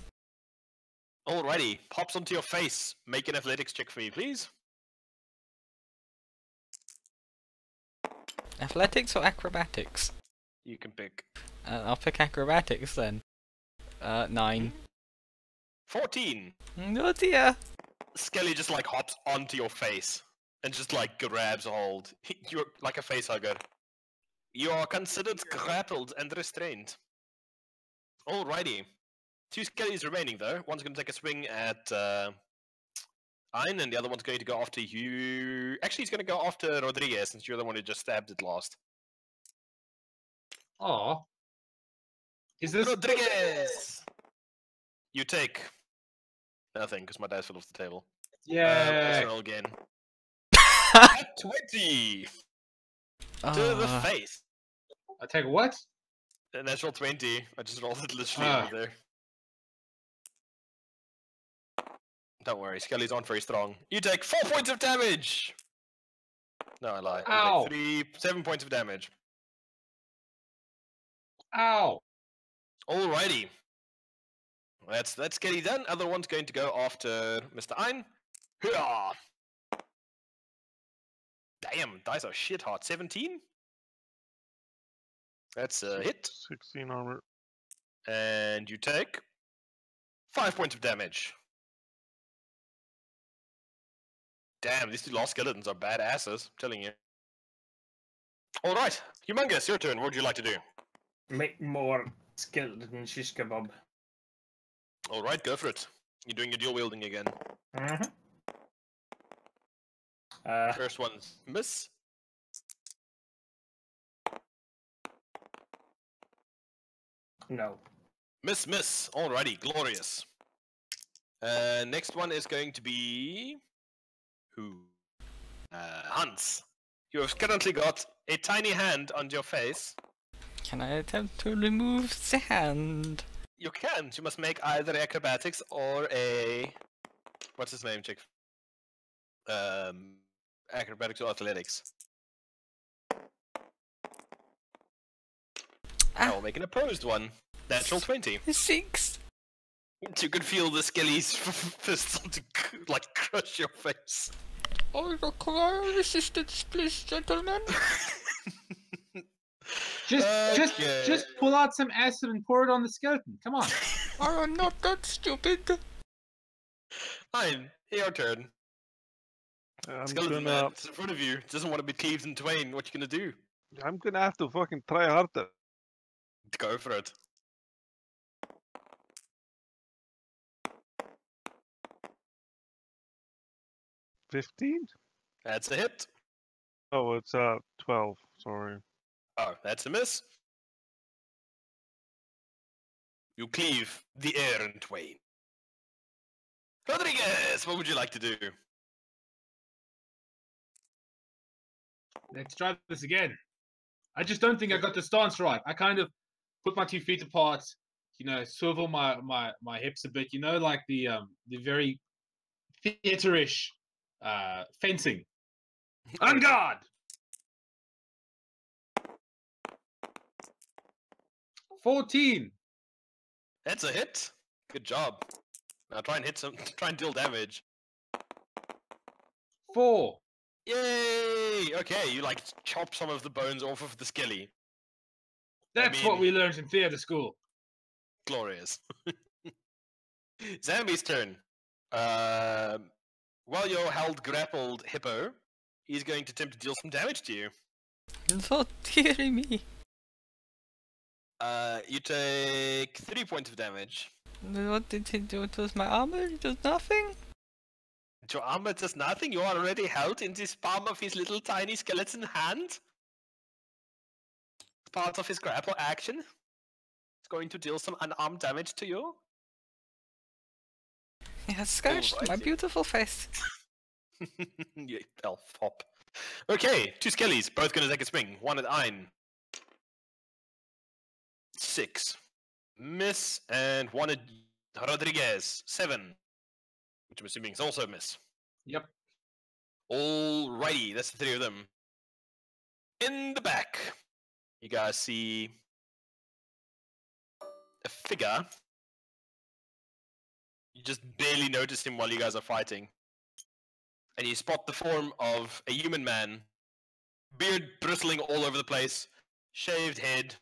Alrighty, pops onto your face. Make an athletics check for me, please. Athletics or acrobatics? You can pick. I'll pick acrobatics then. 9. 14. Oh dear. Skelly just like hops onto your face and just like grabs a hold. You're like a face hugger. You are considered grappled and restrained. Alrighty. 2 Skellies remaining though. One's going to take a swing at Ein, and the other one's going to go after you. Actually, he's going to go after Rodriguez since you're the one who just stabbed it last. Oh. Is this... Rodriguez! You take nothing because my dice fell off the table. Yeah. Let's roll again. At 20! To the Ah. face. I take what? A natural 20. I just rolled it literally Ah. over there. Don't worry, Skelly's on very strong. You take 4 points of damage! No, I lie. Ow. You take 7 points of damage. Ow. Alrighty. That's Skelly done. Other one's going to go after Mr. Ein. Hurrah! Damn, dice are shit hot. 17? That's a hit. 16 armor. And you take 5 points of damage. Damn, these 2 last skeletons are badasses, I'm telling you. Alright, Humongous, your turn. What would you like to do? Make more skeleton shish kebab. Alright, go for it. You're doing your dual wielding again. Mm-hmm. First one's miss. No. Miss. Alrighty, glorious. Next one is going to be who? Hans. You have currently got a tiny hand on your face. Can I attempt to remove the hand? You can. You must make either acrobatics or a what's his name, chick? Acrobatics or athletics. I will make an opposed one. Natural 20. 6. You can feel the skelly's fist to like crush your face. I require resistance, please, gentlemen. Just pull out some acid and pour it on the skeleton. Come on. I am not that stupid. Fine, your turn. I'm Skeleton gonna, man, it's in front of you. Doesn't want to be cleaved in twain. What you gonna do? I'm gonna have to fucking try harder. Go for it. $15? That's a hit. Oh, it's 12. Sorry. Oh, that's a miss. You cleave the air in twain. Rodriguez, what would you like to do? Let's try this again. I just don't think I got the stance right. I kind of put my 2 feet apart, swivel my hips a bit, like the very theaterish fencing. On guard! 14. That's a hit. Good job. Now try and deal damage. 4. Yay! Okay, you like chop some of the bones off of the skelly. That's what we learned in theater school. Glorious. Zambi's turn. While you're held grappled, Hippo, he's going to attempt to deal some damage to you. So dearie me. You take 3 points of damage. What did he do? It was my armor? It does nothing? Your armor does nothing. You are already held in this palm of his little tiny skeleton hand. Part of his grapple action. It's going to deal some unarmed damage to you. He has scratched my Alrighty. beautiful face. You elf hop. Okay, 2 skellies, both gonna take a swing. One at Ein. 6. Miss, and one at Rodriguez. 7. Which I'm assuming is also a miss. Yep. Alrighty, that's the 3 of them. In the back, you guys see a figure. You just barely notice him while you guys are fighting. And you spot the form of a human man. Beard bristling all over the place. Shaved head.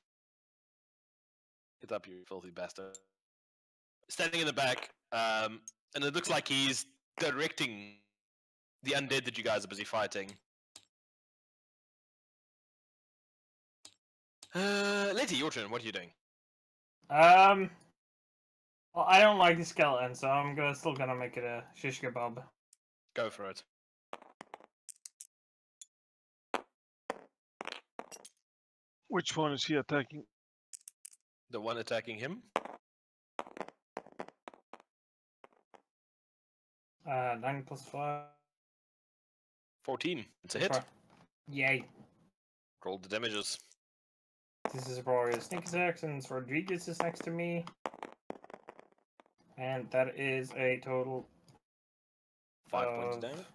Get up, you filthy bastard. Standing in the back, and it looks like he's directing the undead that you guys are busy fighting. Letty, your turn. What are you doing? Well, I don't like the skeleton, so I'm still gonna make it a shish kebab. Go for it. Which one is he attacking? The one attacking him. 9 plus 5. 14. It's a hit. Yay. Roll the damages. This is Rory sneak attack since Rodriguez is next to me. And that is a total 5 points of damage.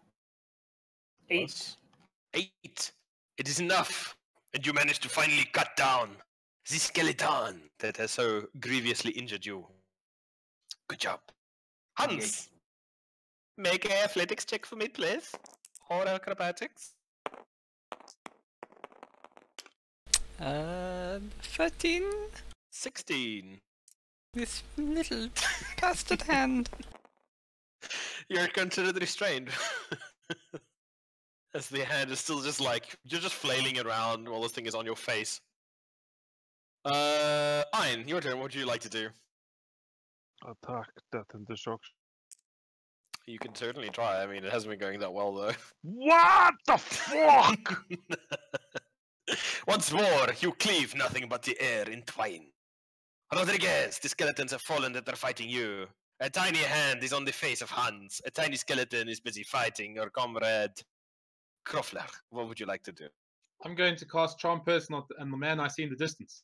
8. Plus 8. It is enough. And you managed to finally cut down the skeleton that has so grievously injured you. Good job. Hans! Make an athletics check for me, please. Or acrobatics. 13? 16. This little bastard hand. You're considered restrained. As the hand is still just like, you're just flailing around while this thing is on your face. Ein, your turn. What would you like to do? Attack, death, and destruction. You can certainly try. I mean, it hasn't been going that well, though. What the fuck? Once more, you cleave nothing but the air in twain. Rodriguez, the skeletons have fallen that are fighting you. A tiny hand is on the face of Hans. A tiny skeleton is busy fighting your comrade Krofler. What would you like to do? I'm going to cast Charm Person on the man I see in the distance.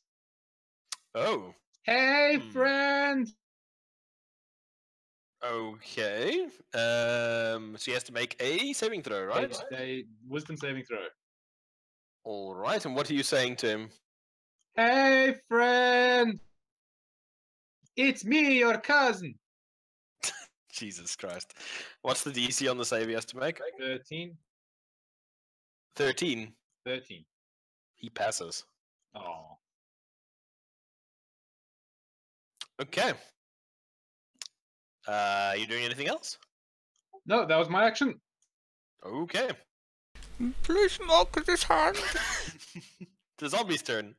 Oh, Hey, Hmm. friend! okay. So he has to make a saving throw, right? A wisdom saving throw. All right. And what are you saying to him? Hey, friend! It's me, your cousin. Jesus Christ. What's the DC on the save he has to make? 13. 13. 13. He passes. Oh. Okay. You doing anything else? No, that was my action. Okay. Please mark this hand. The zombie's turn.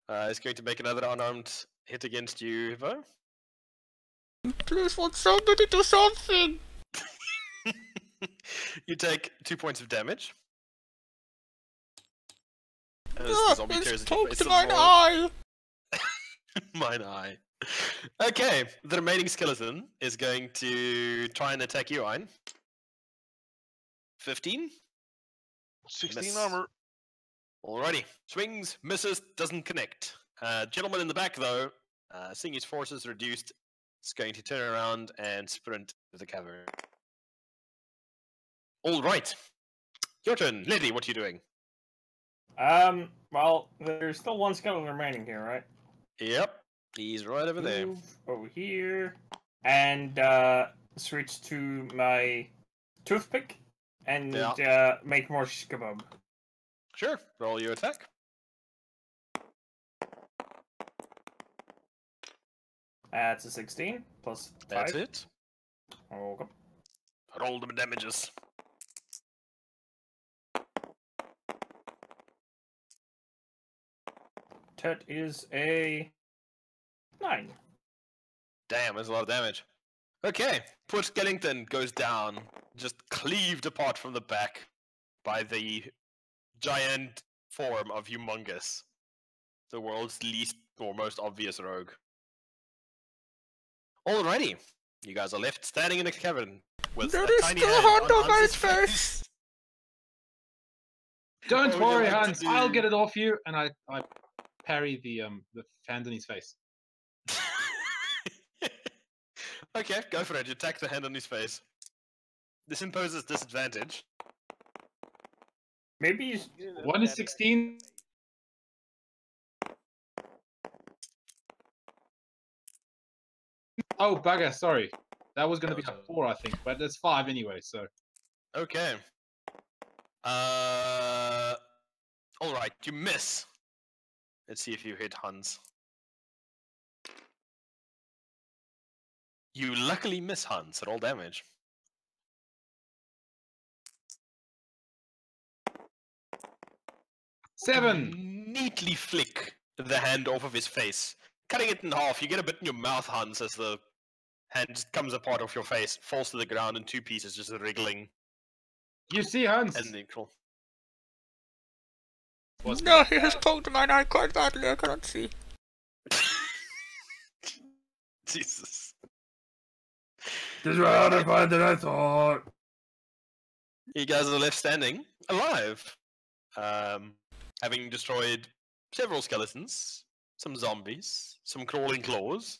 Is going to make another unarmed hit against you, Hippo. Please, want somebody do something. You take 2 points of damage. As the Ah, zombie it's tears at your poked face some my more. eye. Mine eye. Okay, the remaining skeleton is going to try and attack you, Ein. 15? 16 Miss. armor. Alrighty. Swings, misses, doesn't connect. Gentleman in the back, though, seeing his forces reduced, is going to turn around and sprint to the cavern. Alright. Your turn. Lady, what are you doing? Well, there's still one skeleton remaining here, right? Yep. He's right over there. Move over here, and switch to my toothpick, and make more shkabab. Sure. Roll your attack. That's a 16 plus 5. That's it. Okay. Roll the damages. That is a 9. Damn, that's a lot of damage. Okay, poor Skellington goes down, just cleaved apart from the back by the giant form of Humongous, the world's least or most obvious rogue. Alrighty, you guys are left standing in a cavern with There a is tiny still hand hand on over Hans's his face. Don't What would you worry, like to Hans. I'll do? get it off you, and I parry the hand in his face. Okay, go for it. You attack the hand on his face. This imposes disadvantage. Maybe you One is 16. Oh, bugger, sorry. That was going to be a 4, I think, but it's 5 anyway, so. Okay. Alright, you miss. Let's see if you hit Hans. You luckily miss Hans at all damage. Seven. Neatly flick the hand off of his face, cutting it in half. You get a bit in your mouth, Hans, as the hand just comes apart off your face, falls to the ground in 2 pieces, just wriggling. You see, Hans? And then cool. No, he has poked my eye quite badly. I cannot see. Jesus. This is harder fight than I thought. You guys are left standing, alive. Having destroyed several skeletons, some zombies, some crawling claws,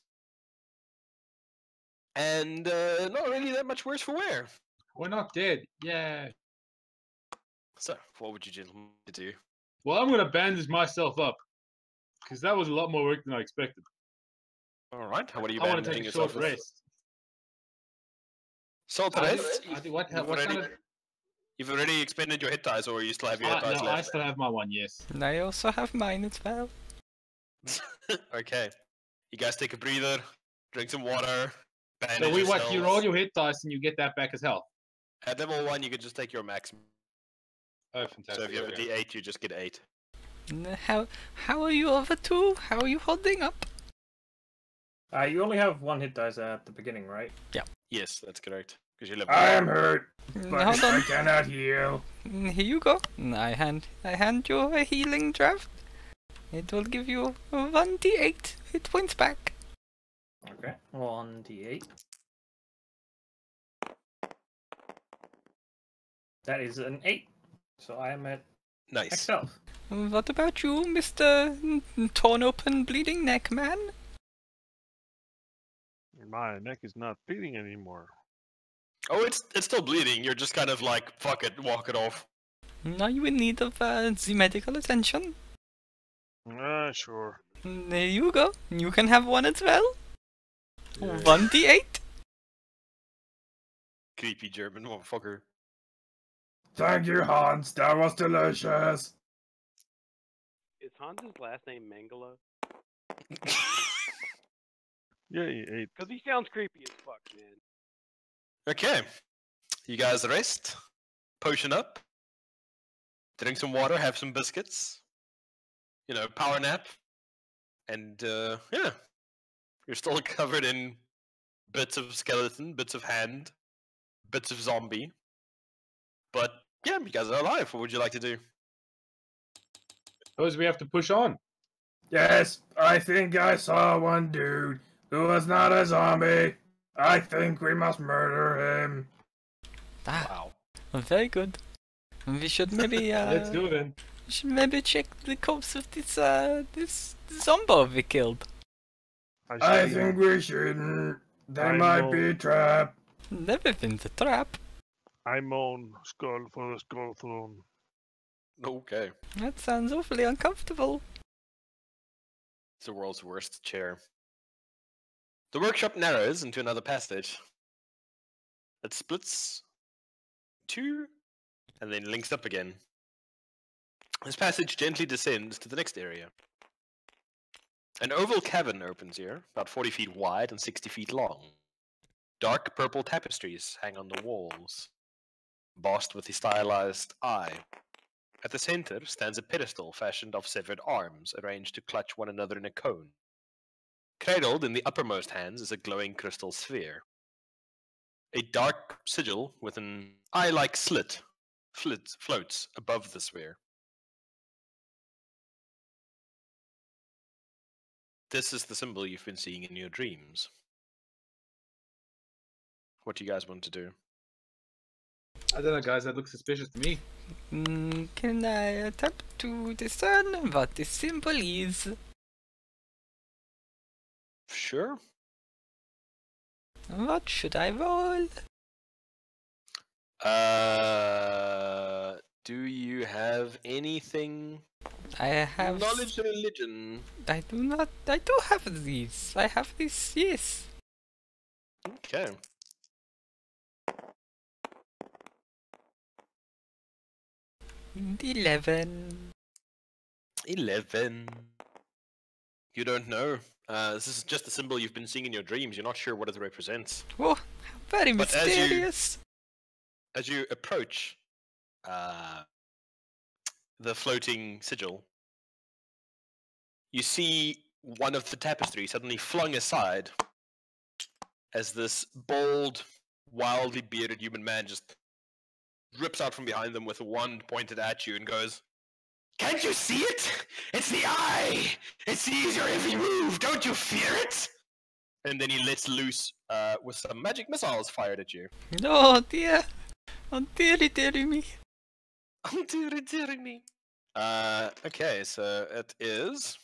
and not really that much worse for wear. We're not dead. Yeah. So, what would you gentlemen do? Well, I'm going to bandage myself up. Because that was a lot more work than I expected. Alright, what are you I want to bandaging take a short yourself with? rest. Short I rest? do- What You've kind already- of... You've already expended your hit dice, or you still have your hit dice no, I left? still have my one, yes. And I also have mine as well. Okay. You guys take a breather, drink some water, bandage So you roll yourselves. your hit dice and you get that back as health. At level 1, you can just take your max. Oh, So fantastic. if you have a okay. D8, you just get 8. How are you over two? How are you holding up? you only have 1 hit dice at the beginning, right? Yes, that's correct. Because you live. I am hurt, Hold but on. I cannot heal. Here you go. I hand you a healing draft. It will give you 1d8 hit points back. Okay, 1d8. That is an 8. So I am at Nice. max health. What about you, Mr. Torn Open Bleeding Neck Man? My neck is not bleeding anymore. Oh, it's still bleeding. You're just kind of like, fuck it, walk it off. Are you in need of the medical attention? Sure. There you go. You can have one as well. 1d8. Creepy German motherfucker. Thank you, Hans. That was delicious. Is Hans's last name Mangala? Yeah, he ate. Because he sounds creepy as fuck, man. Okay. You guys rest. Potion up. Drink some water, have some biscuits. You know, power nap. And, yeah. You're still covered in bits of skeleton, bits of hand, bits of zombie. But, yeah, you guys are alive. What would you like to do? Suppose we have to push on. Yes, I think I saw one dude who was not a zombie. I think we must murder him. Wow. Very good. We should maybe Let's do it then. we should maybe check the corpse of this zombo we killed. I think we shouldn't. They might be trapped. Everything's a trap. I moan skull for the skull throne. Okay. That sounds awfully uncomfortable. It's the world's worst chair. The workshop narrows into another passage. It splits two and then links up again. This passage gently descends to the next area. An oval cavern opens here, about 40 feet wide and 60 feet long. Dark purple tapestries hang on the walls, embossed with a stylized eye. At the center stands a pedestal fashioned of severed arms, arranged to clutch one another in a cone. Cradled in the uppermost hands is a glowing crystal sphere. A dark sigil with an eye-like slit floats above the sphere. This is the symbol you've been seeing in your dreams. What do you guys want to do? I don't know, guys. That looks suspicious to me. Can I attempt to discern what this symbol is? Sure. What should I roll? Do you have anything? I have Knowledge and religion. I do not. I do have these. I have this. Yes. Okay. And 11. 11. You don't know. This is just a symbol you've been seeing in your dreams. You're not sure what it represents. Oh, very But as you- mysterious. As you approach the floating sigil, you see one of the tapestries suddenly flung aside as this bald, wildly bearded human man just rips out from behind them with a wand pointed at you and goes, "Can't you see it? It's the eye! It sees your every move! Don't you fear it?" And then he lets loose with some magic missiles fired at you. Oh dear. Oh dearie, dearie me. Oh, dearie me. Okay, so it is.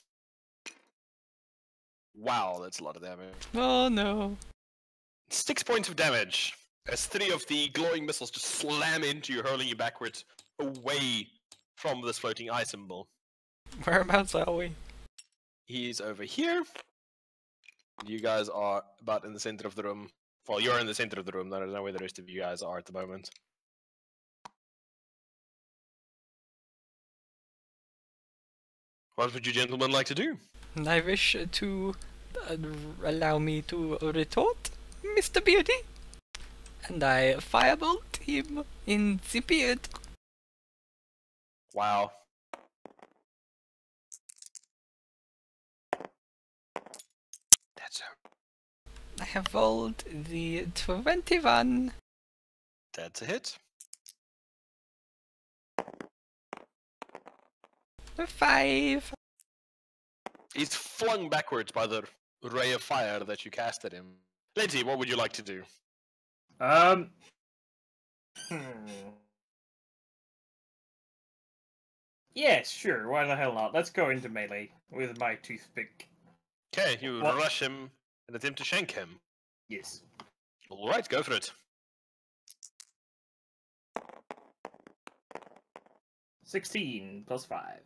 Wow, that's a lot of damage. Oh no. 6 points of damage as 3 of the glowing missiles just slam into you, hurling you backwards away from this floating eye symbol. Whereabouts are we? He's over here. You guys are about in the center of the room. Well, you're in the center of the room. I don't know where the rest of you guys are at the moment. What would you gentlemen like to do? I wish to allow me to retort, Mr. Beardy. And I firebolt him in the beard. Wow. That's I have rolled the 21. That's a hit. A 5. He's flung backwards by the ray of fire that you cast at him. Lindsay, what would you like to do? Hmm. Yes, sure. Why the hell not? Let's go into melee with my toothpick. Okay, you What? rush him and attempt to shank him. Yes. All right, go for it. 16 plus 5.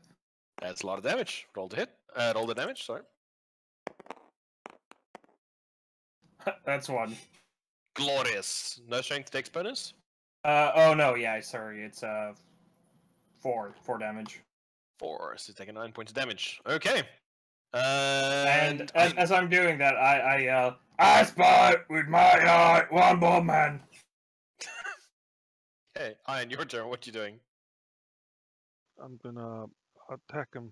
That's a lot of damage. Roll the hit. Roll the damage. Sorry. That's 1. Glorious. No strength dex bonus. Oh no, yeah, sorry. It's 4 damage. 4. So taking 9 points of damage. Okay. And as I'm doing that, I spy with my eye, one ball man. Hey, Ian, your turn. What you doing? I'm gonna attack him.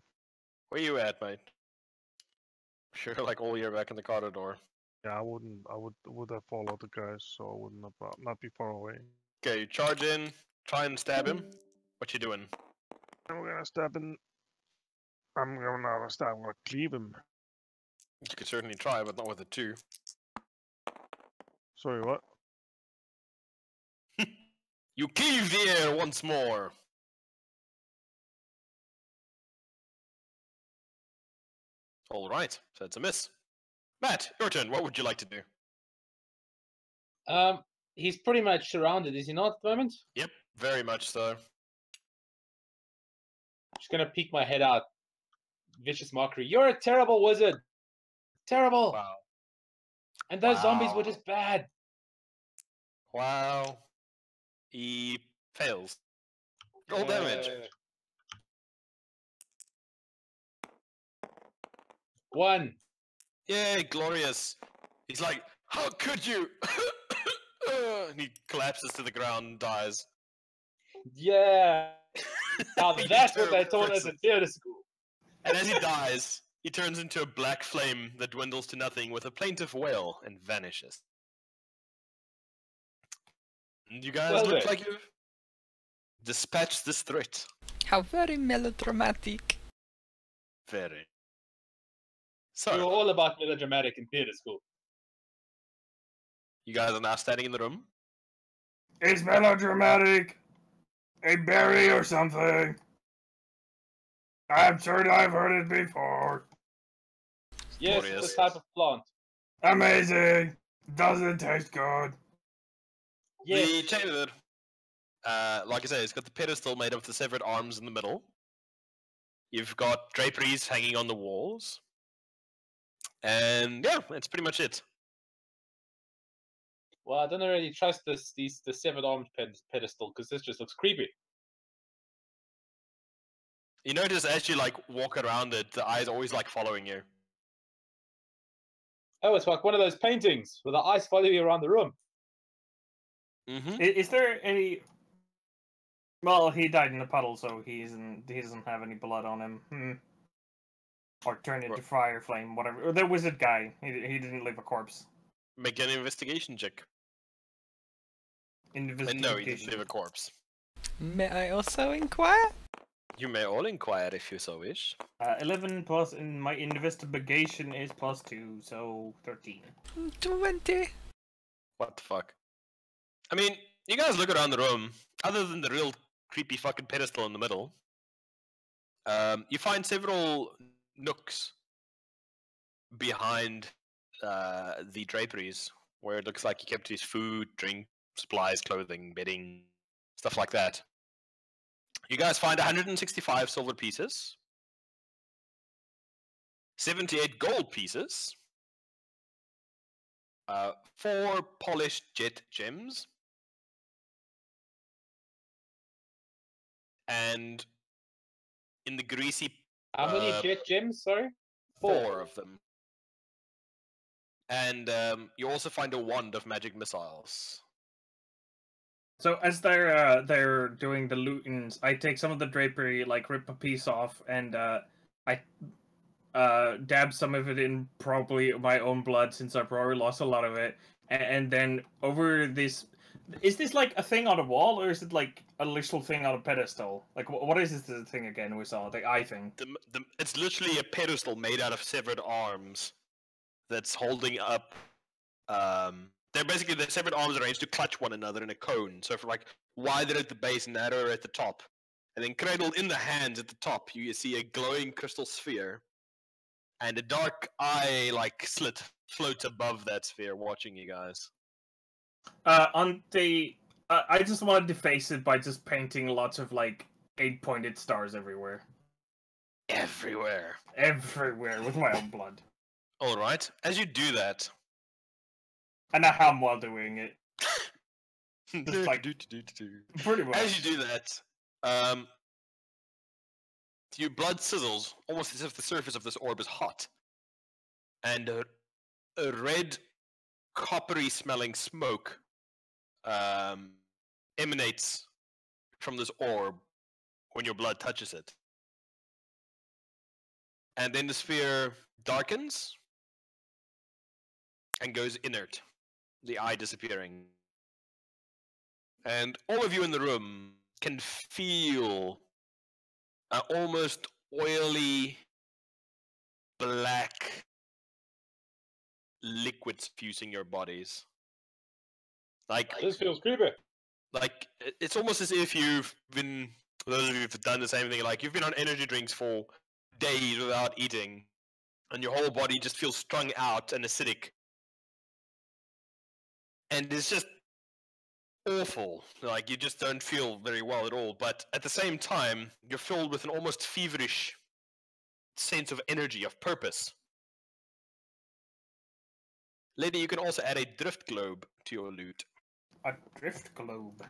Where you at, mate? Sure, like all year back in the corridor. Yeah, I would have followed the guys, so I wouldn't have, not be far away. Okay, you charge in, try and stab him. What you doing? I'm gonna stab him. I'm gonna cleave him. You could certainly try, but not with a 2. Sorry, what? You cleave the air once more. All right, so it's a miss. Matt, your turn. What would you like to do? He's pretty much surrounded, is he not, at the moment? Yep, very much so. Just gonna peek my head out. Vicious mockery. You're a terrible wizard. Terrible. Wow. And those zombies Wow. were just bad. Wow. He fails. Roll damage. 1. Yay, glorious. He's like, how could you? And he collapses to the ground and dies. Yeah. Now He's that's what they terrible taught us person. in theater school. And as he dies, he turns into a black flame that dwindles to nothing with a plaintive wail and vanishes. And you guys Well look then. like you've dispatched this threat. How very melodramatic. Very. We So, were all about melodramatic in theater school. you guys are now standing in the room. Is melodramatic a berry or something? I'm sure I've heard it before. Yes, Glorious. this type of plant. Amazing. Does it taste good? The Yes. chamber, like I say, it's got the pedestal made of the severed arms in the middle. You've got draperies hanging on the walls. And yeah, that's pretty much it. Well, I don't really trust the severed armed pedestal because this just looks creepy. You notice as you like walk around it, the eyes always like following you. Oh, it's like one of those paintings with the eyes following you around the room. Mm-hmm. Is there any? Well, he died in a puddle, so he doesn't have any blood on him. Or turned into fire flame, whatever. Or the wizard guy. He didn't leave a corpse. Make an investigation check. And no, he didn't Investigation. leave a corpse. May I also inquire? You may all inquire if you so wish. 11 plus, and my investigation is plus 2, so 13. 20. What the fuck? I mean, you guys look around the room. Other than the real creepy fucking pedestal in the middle, you find several nooks behind the draperies where it looks like he kept his food, drink, supplies, clothing, bedding, stuff like that. You guys find 165 silver pieces, 78 gold pieces, 4 polished jet gems, and in the greasy How many jet gems? Sorry? 4 of them. And you also find a wand of magic missiles. So as they're doing the lootings, I take some of the drapery, like rip a piece off, and I dab some of it in probably my own blood since I probably lost a lot of it, and then over this. Is this like a thing on a wall, or is it like a literal thing on a pedestal? Like, what is this thing again we saw? The eye thing. It's literally a pedestal made out of severed arms that's holding up. They're basically the separate arms arranged to clutch one another in a cone. So for like wider at the base, narrower at the top, and then cradled in the hands at the top, you see a glowing crystal sphere, and a dark eye like slit floats above that sphere, watching you guys. On the, I just wanted to face it by just painting lots of like 8-pointed stars everywhere. Everywhere. Everywhere with my own blood. All right. As you do that, And I ham while doing it. Just like- Pretty much. as you do that, your blood sizzles almost as if the surface of this orb is hot, and a red, coppery-smelling smoke emanates from this orb when your blood touches it. And then the sphere darkens and goes inert, the eye disappearing. And all of you in the room can feel an almost oily, black liquid suffusing your bodies. Like, This feels creepy. it's almost as if you've been, those of you who've done the same thing, like you've been on energy drinks for days without eating, and your whole body just feels strung out and acidic. And it's just awful. Like, you just don't feel very well at all. But at the same time, you're filled with an almost feverish sense of energy, of purpose. Lady, you can also add a drift globe to your loot. A drift globe.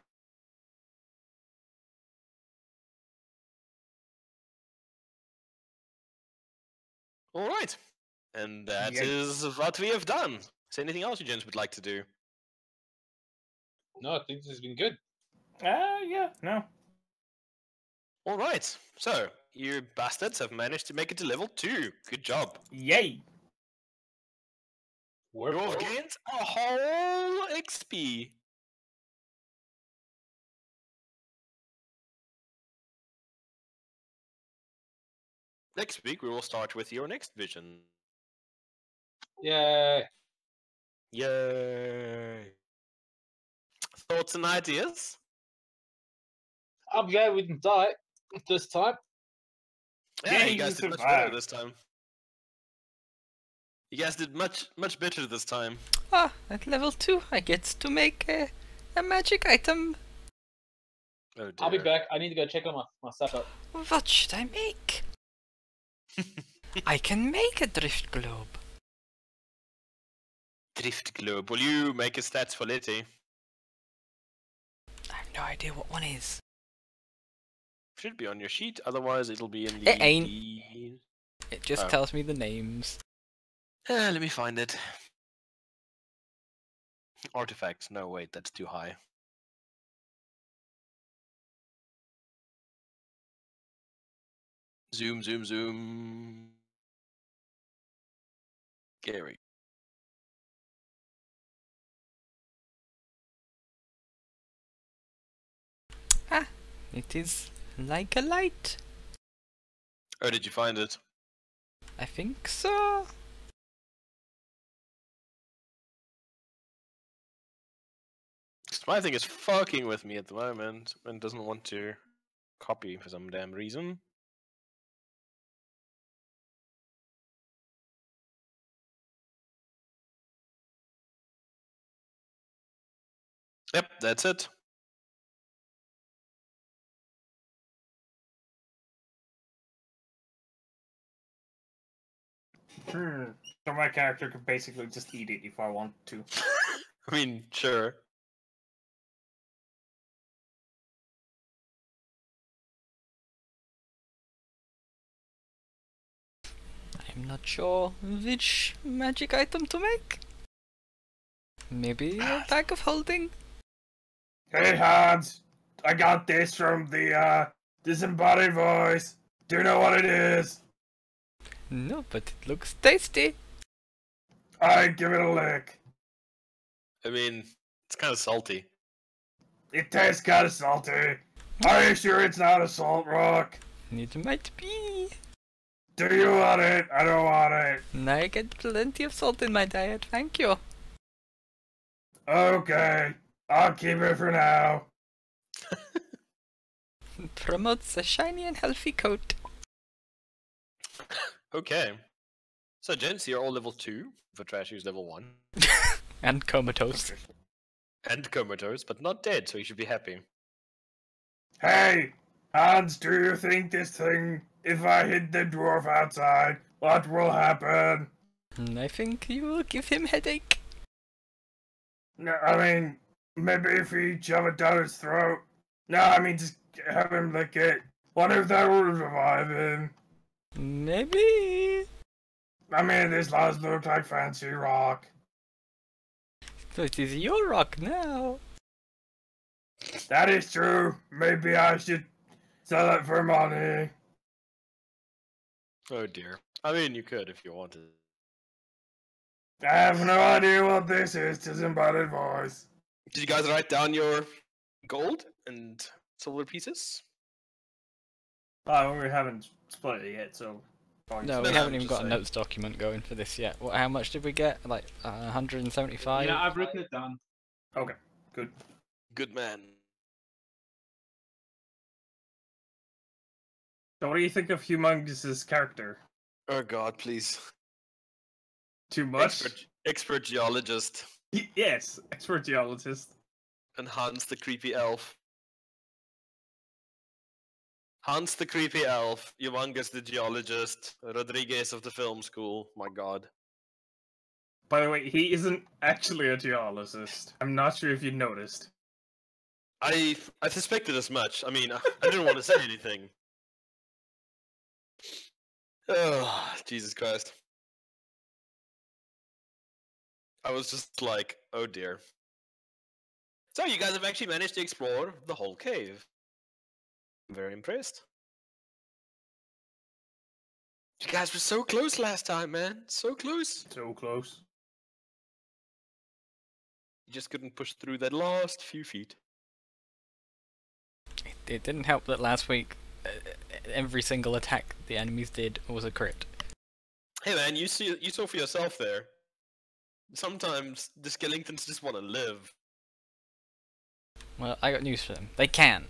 All right. And that Yep. is what we have done. Is there anything else you gents would like to do? No, I think this has been good. Yeah, no. All right. So, you bastards have managed to make it to level 2. Good job. Yay! Work You've hard. gained a whole XP. Next week, we will start with your next vision. Yay. Yay. Thoughts and ideas? I'm glad we didn't die this time. Yeah, you you guys did much better survived. this time. You guys did much better this time. Ah, at level 2, I get to make a magic item. Oh dear. I'll be back. I need to go check on my setup. What should I make? I can make a drift globe. Drift globe. Will you make a stats for Letty? I have no idea what one is. Should be on your sheet, otherwise it'll be in It the... ain't. It just Oh. tells me the names. Let me find it. Artifacts. No, wait, that's too high. Zoom, zoom, zoom. Gary. It is like a light. Oh, did you find it? I think so. My thing is fucking with me at the moment and doesn't want to copy for some damn reason. Yep, that's it. So my character could basically just eat it if I want to. I mean, sure. I'm not sure which magic item to make. Maybe a bag of holding? Hey Hans, I got this from the disembodied voice. Do you know what it is? No, but it looks tasty. Alright, give it a lick. I mean, it's kind of salty. It tastes kind of salty. Are you sure it's not a salt rock? It might be. Do you want it? I don't want it. I get plenty of salt in my diet, thank you. Okay, I'll keep it for now. Promotes a shiny and healthy coat. Okay. So, gents, you're all level 2. For Trashy's level 1. And comatose. And comatose, but not dead, so you should be happy. Hey, Hans, do you think this thing, if I hit the dwarf outside, what will happen? I think you will give him headache. No, I mean, maybe if we shove it down his throat. No, I mean, just have him lick it. What if that will revive him? Maybe. I mean, this does look like fancy rock. So it is your rock now. That is true. Maybe I should sell it for money. Oh dear. I mean, you could if you wanted. I have no idea what this is, disembodied voice. Did you guys write down your gold and silver pieces? We haven't split it yet, so. No, we No, haven't I'm even just got a saying. notes document going for this yet. How much did we get? Like 175? Yeah, I've written it down. Okay, good. Good man. So, what do you think of Humongous's character? Oh god, please. Too much? Expert geologist. Yes, expert geologist. And Hans the creepy elf. Hans the creepy elf, Humongous the geologist, Rodriguez of the film school. My god. By the way, he isn't actually a geologist. I'm not sure if you noticed. I suspected as much. I mean, I didn't want to say anything. Oh, Jesus Christ. I was just like, oh dear. So you guys have actually managed to explore the whole cave. I'm very impressed. You guys were so close last time, man. So close. So close. You just couldn't push through that last few feet. It didn't help that last week every single attack the enemies did was a crit. Hey man, you saw for yourself there. Sometimes the skeletons just want to live. Well, I got news for them. They can.